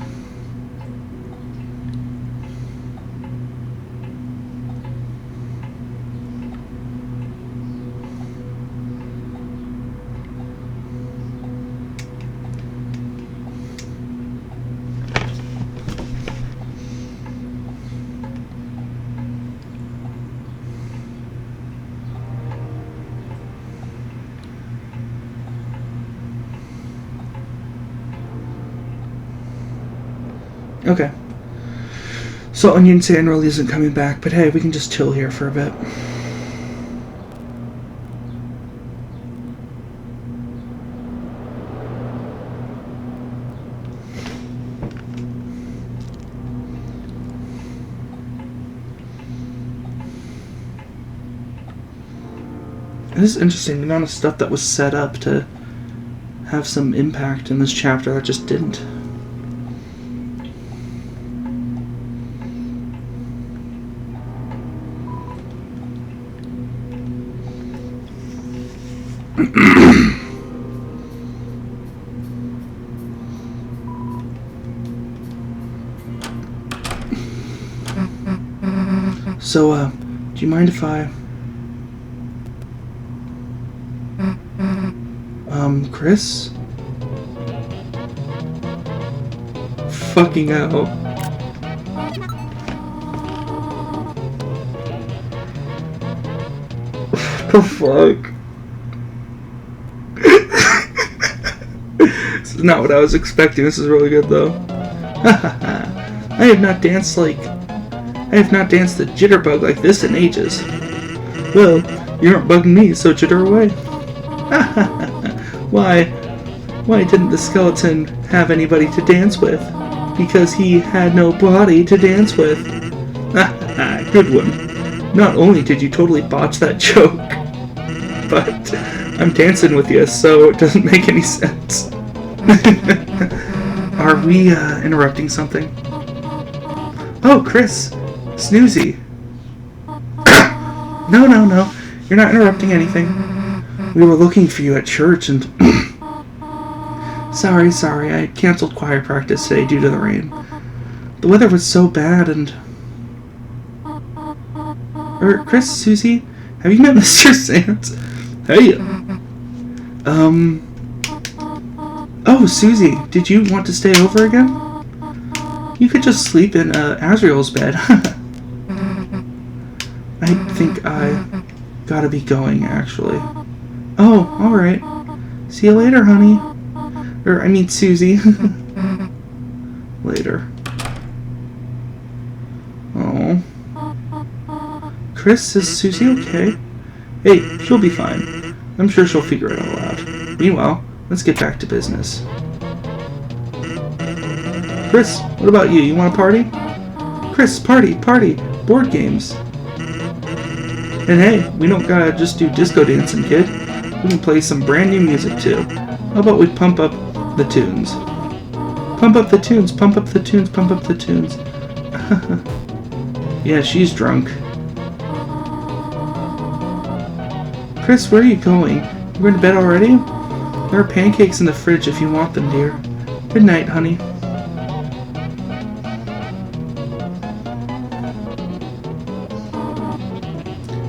Okay. So Onion Sand really isn't coming back, but hey, we can just chill here for a bit. It is interesting the amount of stuff that was set up to have some impact in this chapter that just didn't. So, do you mind if I... Chris? Fucking hell. What the fuck? This is not what I was expecting. This is really good, though. I have not danced the jitterbug like this in ages. Well, you aren't bugging me, so jitter away. Why didn't the skeleton have anybody to dance with? Because he had no body to dance with. Good one. Not only did you totally botch that joke, but I'm dancing with you, so it doesn't make any sense. Are we interrupting something? Oh, Chris! Snoozy! No. You're not interrupting anything. We were looking for you at church and... Sorry, I canceled choir practice today due to the rain. The weather was so bad and... Chris, Susie, have you met Mr. Sands? Hey! Oh, Susie, did you want to stay over again? You could just sleep in Azrael's bed. I think I gotta be going, actually. Oh, alright. See you later, honey. Susie. Later. Oh. Chris, is Susie okay? Hey, she'll be fine. I'm sure she'll figure it all out. Meanwhile, let's get back to business. Chris, what about you? You want a party? Chris, party! Board games! And hey, we don't gotta just do disco dancing, kid. We can play some brand new music too. How about we pump up the tunes? Pump up the tunes, pump up the tunes, pump up the tunes. Yeah, she's drunk. Chris, where are you going? You going to bed already? There are pancakes in the fridge if you want them, dear. Good night, honey.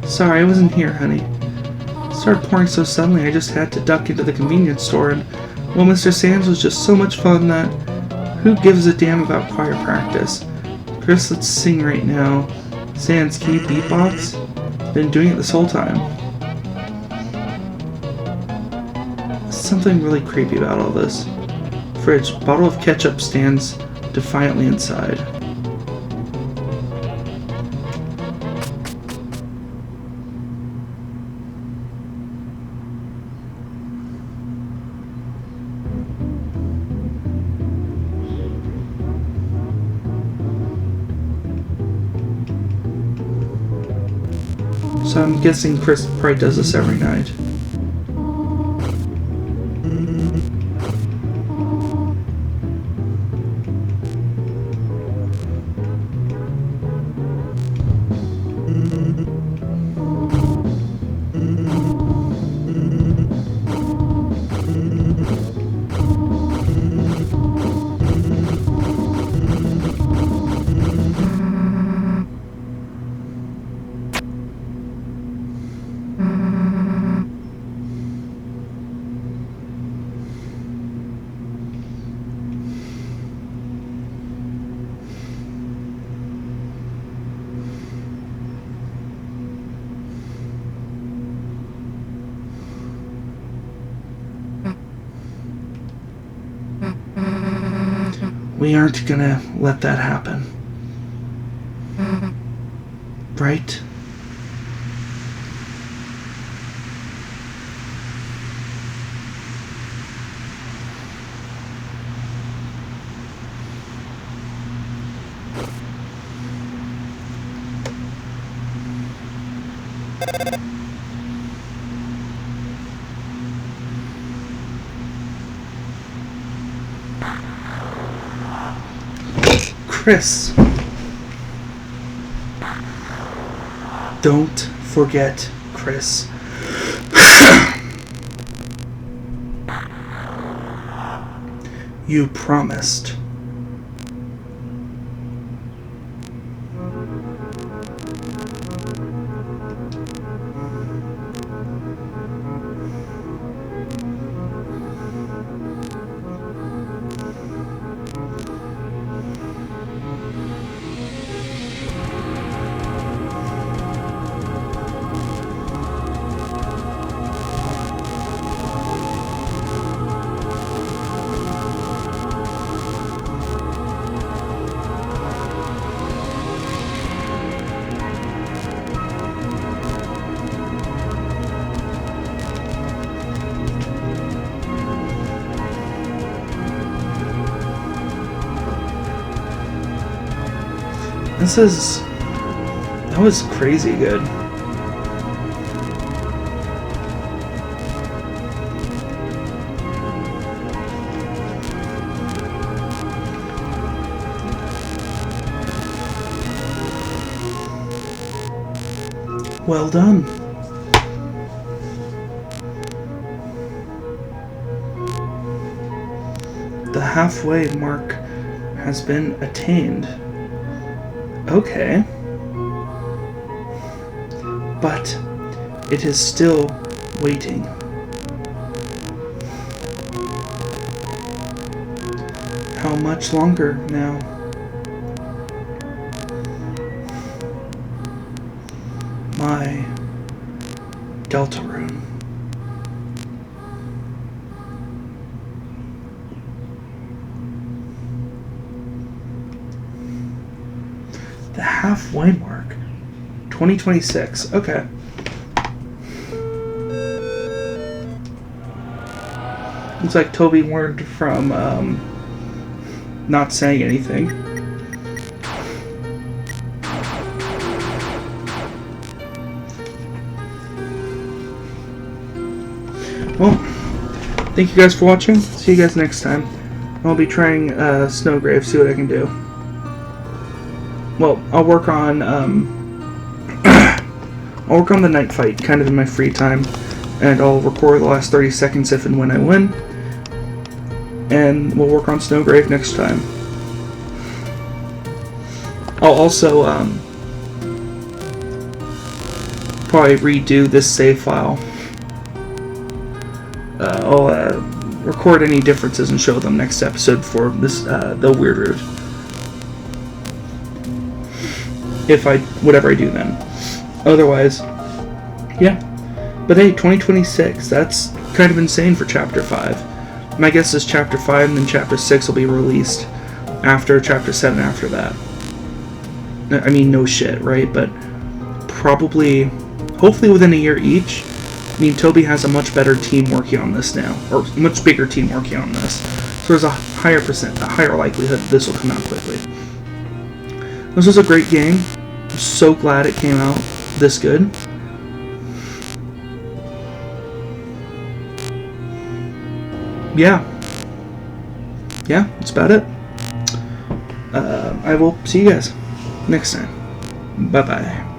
Sorry, I wasn't here, honey. It started pouring so suddenly I just had to duck into the convenience store and, well, Mr. Sands was just so much fun that who gives a damn about choir practice? Chris, let's sing right now. Sands, can you beatbox? Been doing it this whole time. Something really creepy about all this. Fridge, bottle of ketchup stands defiantly inside. So I'm guessing Chris probably does this every night. We aren't gonna let that happen. Right? Chris, don't forget Chris. You promised. That was crazy good. Well done. The halfway mark has been attained. Okay. But it is still waiting. How much longer now? My Deltarune. The halfway mark. 2026. Okay. Looks like Toby learned from not saying anything. Well, thank you guys for watching. See you guys next time. I'll be trying Snowgrave, see what I can do. Well, I'll work on the night fight kind of in my free time, and I'll record the last 30 seconds if and when I win, and we'll work on Snowgrave next time. I'll also probably redo this save file. I'll record any differences and show them next episode for this the Weird Route. If whatever I do then. Otherwise, yeah. But hey, 2026, that's kind of insane for Chapter 5. My guess is Chapter 5 and then Chapter 6 will be released after Chapter 7 after that. I mean, no shit, right? But probably, hopefully within a year each. I mean, Toby has a much better team working on this now, or a much bigger team working on this. So there's a higher likelihood this will come out quickly. This was a great game. I'm so glad it came out this good. yeah, that's about it. I will see you guys next time. Bye bye.